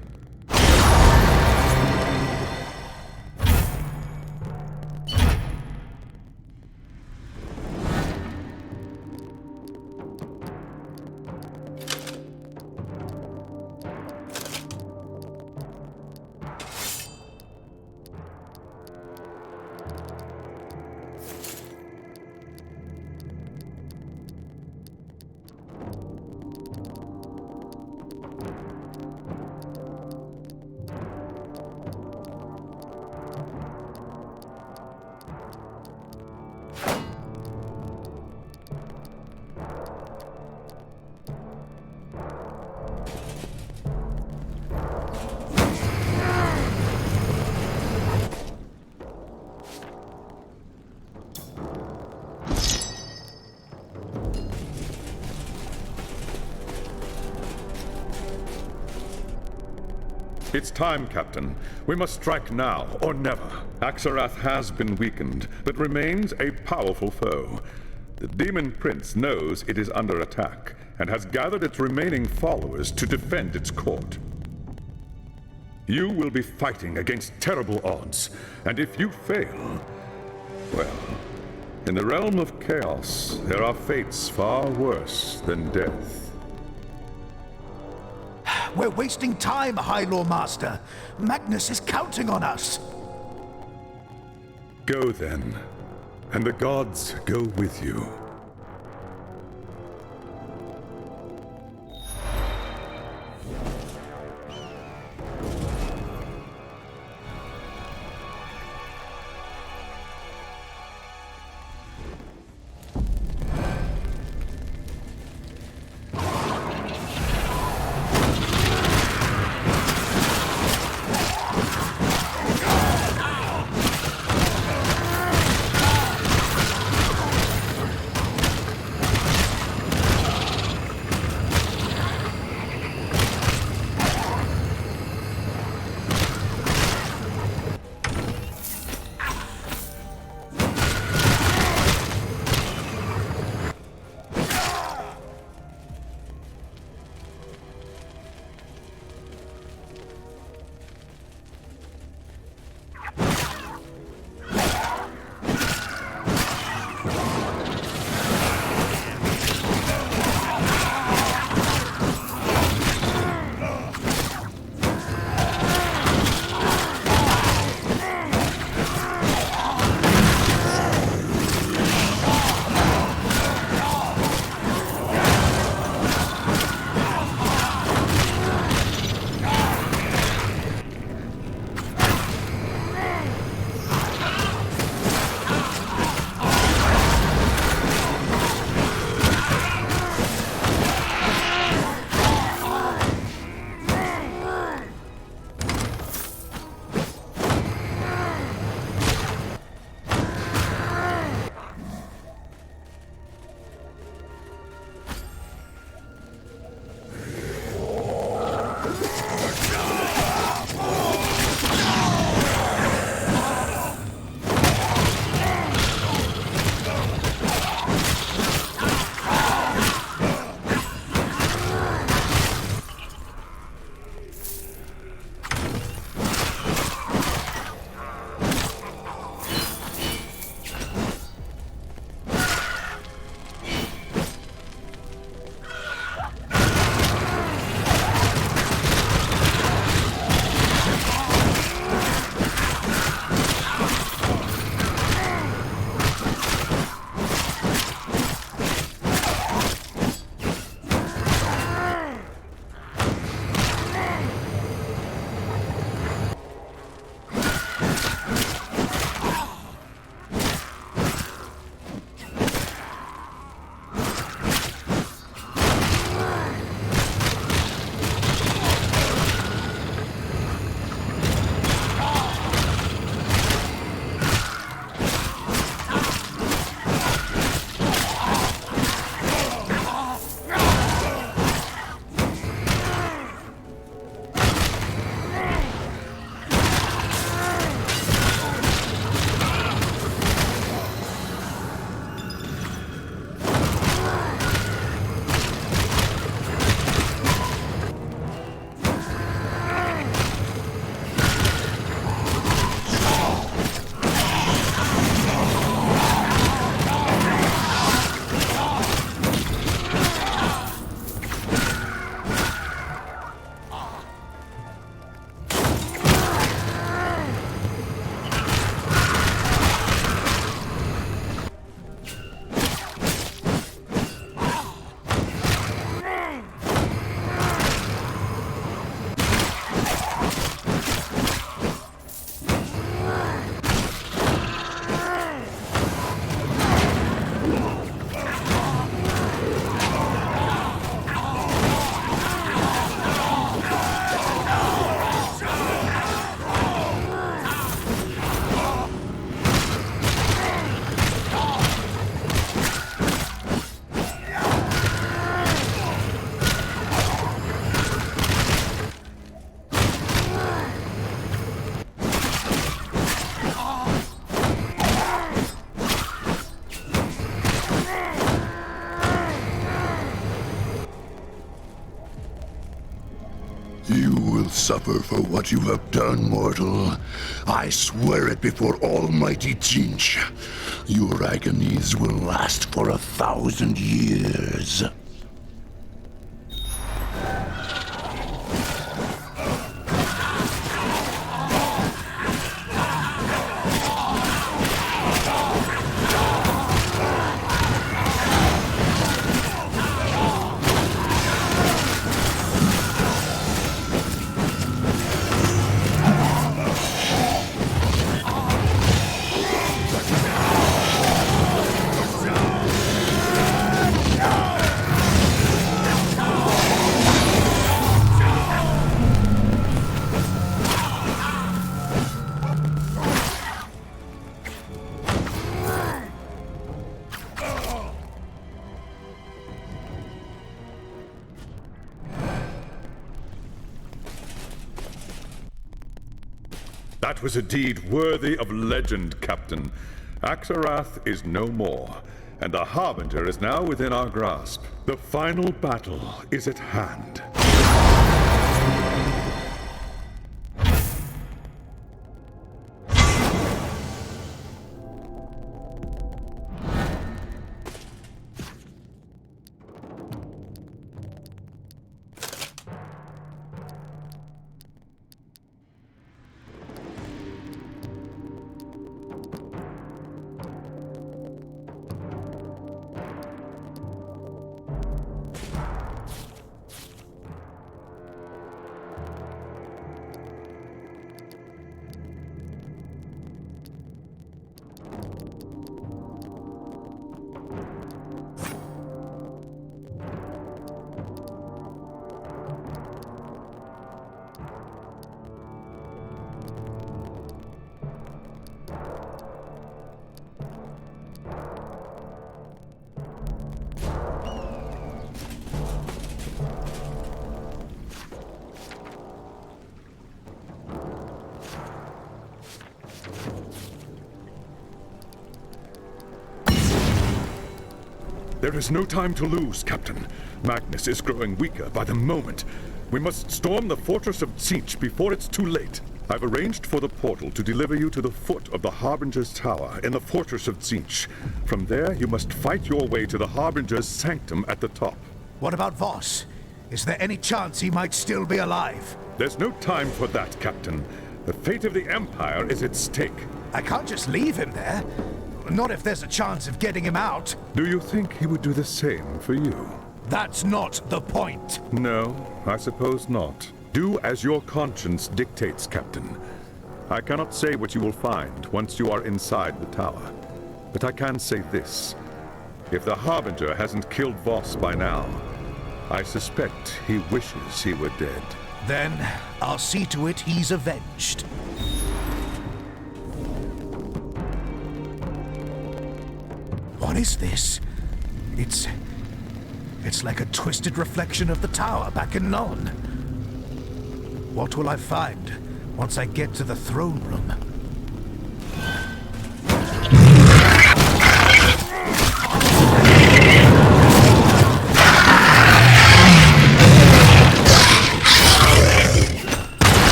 It's time, Captain. We must strike now or never. Axarath has been weakened, but remains a powerful foe. The Demon Prince knows it is under attack, and has gathered its remaining followers to defend its court. You will be fighting against terrible odds, and if you fail, well, in the realm of chaos, there are fates far worse than death. We're wasting time, High Lord Master. Magnus is counting on us. Go then, and the gods go with you. You will suffer for what you have done, mortal. I swear it before Almighty Tzeentch. Your agonies will last for 1,000 years. That was a deed worthy of legend, Captain. Axarath is no more, and the Harbinger is now within our grasp. The final battle is at hand. There is no time to lose, Captain. Magnus is growing weaker by the moment. We must storm the fortress of Tzeentch before it's too late. I've arranged for the portal to deliver you to the foot of the Harbinger's Tower in the fortress of Tzeentch. From there, you must fight your way to the Harbinger's sanctum at the top. What about Voss? Is there any chance he might still be alive? There's no time for that, Captain. The fate of the Empire is at stake. I can't just leave him there. Not if there's a chance of getting him out. Do you think he would do the same for you? That's not the point. No, I suppose not. Do as your conscience dictates, Captain. I cannot say what you will find once you are inside the tower. But I can say this. If the Harbinger hasn't killed Voss by now, I suspect he wishes he were dead. Then I'll see to it he's avenged. What is this? It's like a twisted reflection of the tower back in Non. What will I find once I get to the throne room?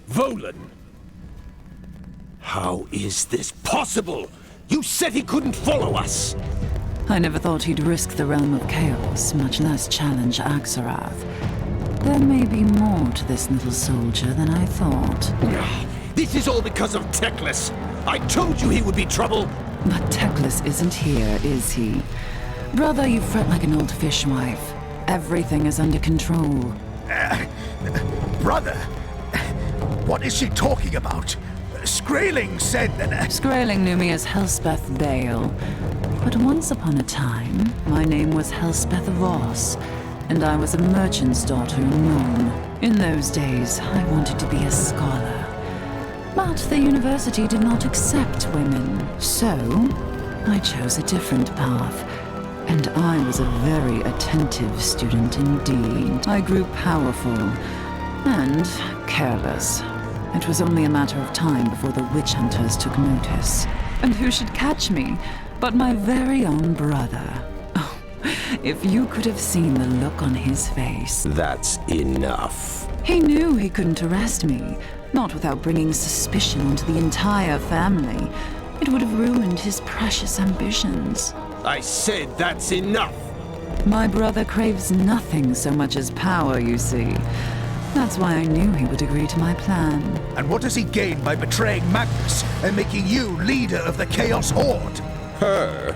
Volan! How is this possible? You said he couldn't follow us! I never thought he'd risk the realm of chaos, much less challenge Axarath. There may be more to this little soldier than I thought. This is all because of Teclis! I told you he would be trouble! But Teclis isn't here, is he? Brother, you fret like an old fishwife. Everything is under control. Brother, what is she talking about? Skraeling said that... Skraeling knew me as Helspeth Bale. But once upon a time, my name was Helspeth Voss, and I was a merchant's daughter in Nome. In those days, I wanted to be a scholar. But the university did not accept women, so I chose a different path. And I was a very attentive student indeed. I grew powerful and careless. It was only a matter of time before the witch hunters took notice. And who should catch me but my very own brother? Oh, if you could have seen the look on his face. That's enough. He knew he couldn't arrest me, not without bringing suspicion onto the entire family. It would have ruined his precious ambitions. I said that's enough! My brother craves nothing so much as power, you see. That's why I knew he would agree to my plan. And what does he gain by betraying Magnus and making you leader of the Chaos Horde? Her?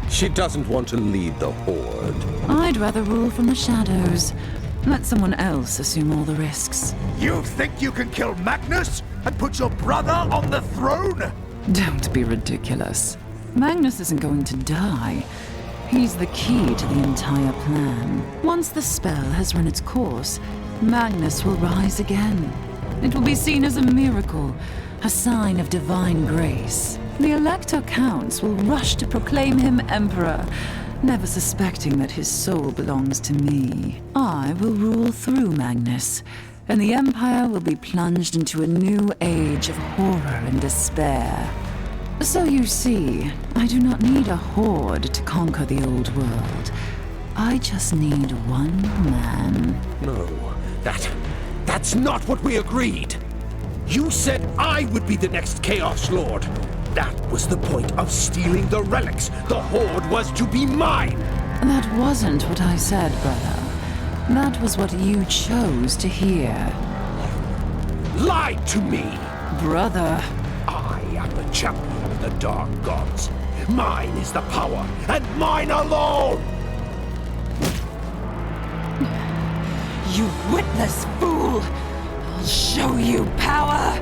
She doesn't want to lead the Horde. I'd rather rule from the shadows. Let someone else assume all the risks. You think you can kill Magnus and put your brother on the throne? Don't be ridiculous. Magnus isn't going to die. He's the key to the entire plan. Once the spell has run its course, Magnus will rise again. It will be seen as a miracle, a sign of divine grace. The Elector Counts will rush to proclaim him Emperor, never suspecting that his soul belongs to me. I will rule through Magnus, and the Empire will be plunged into a new age of horror and despair. So you see, I do not need a horde to conquer the old world. I just need one man. No, that's not what we agreed. You said I would be the next Chaos Lord. That was the point of stealing the relics. The Horde was to be mine. That wasn't what I said, brother. That was what you chose to hear. Lied to me. Brother. I am the champion of the Dark Gods. Mine is the power, and mine alone! You witless fool! I'll show you power!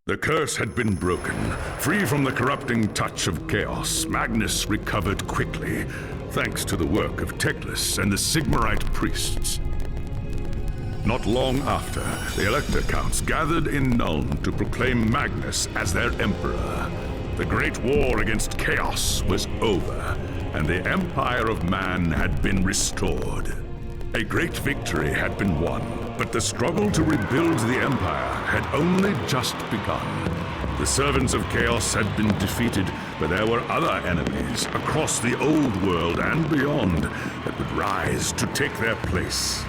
The curse had been broken. Free from the corrupting touch of chaos, Magnus recovered quickly, thanks to the work of Teclis and the Sigmarite priests. Not long after, the Elector Counts gathered in Nuln to proclaim Magnus as their emperor. The Great War against Chaos was over, and the Empire of Man had been restored. A great victory had been won, but the struggle to rebuild the Empire had only just begun. The servants of Chaos had been defeated, but there were other enemies across the old world and beyond that would rise to take their place.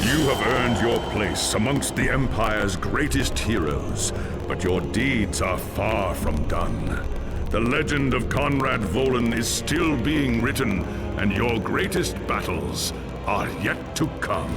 You have earned your place amongst the Empire's greatest heroes, but your deeds are far from done. The legend of Conrad Volan is still being written, and your greatest battles are yet to come.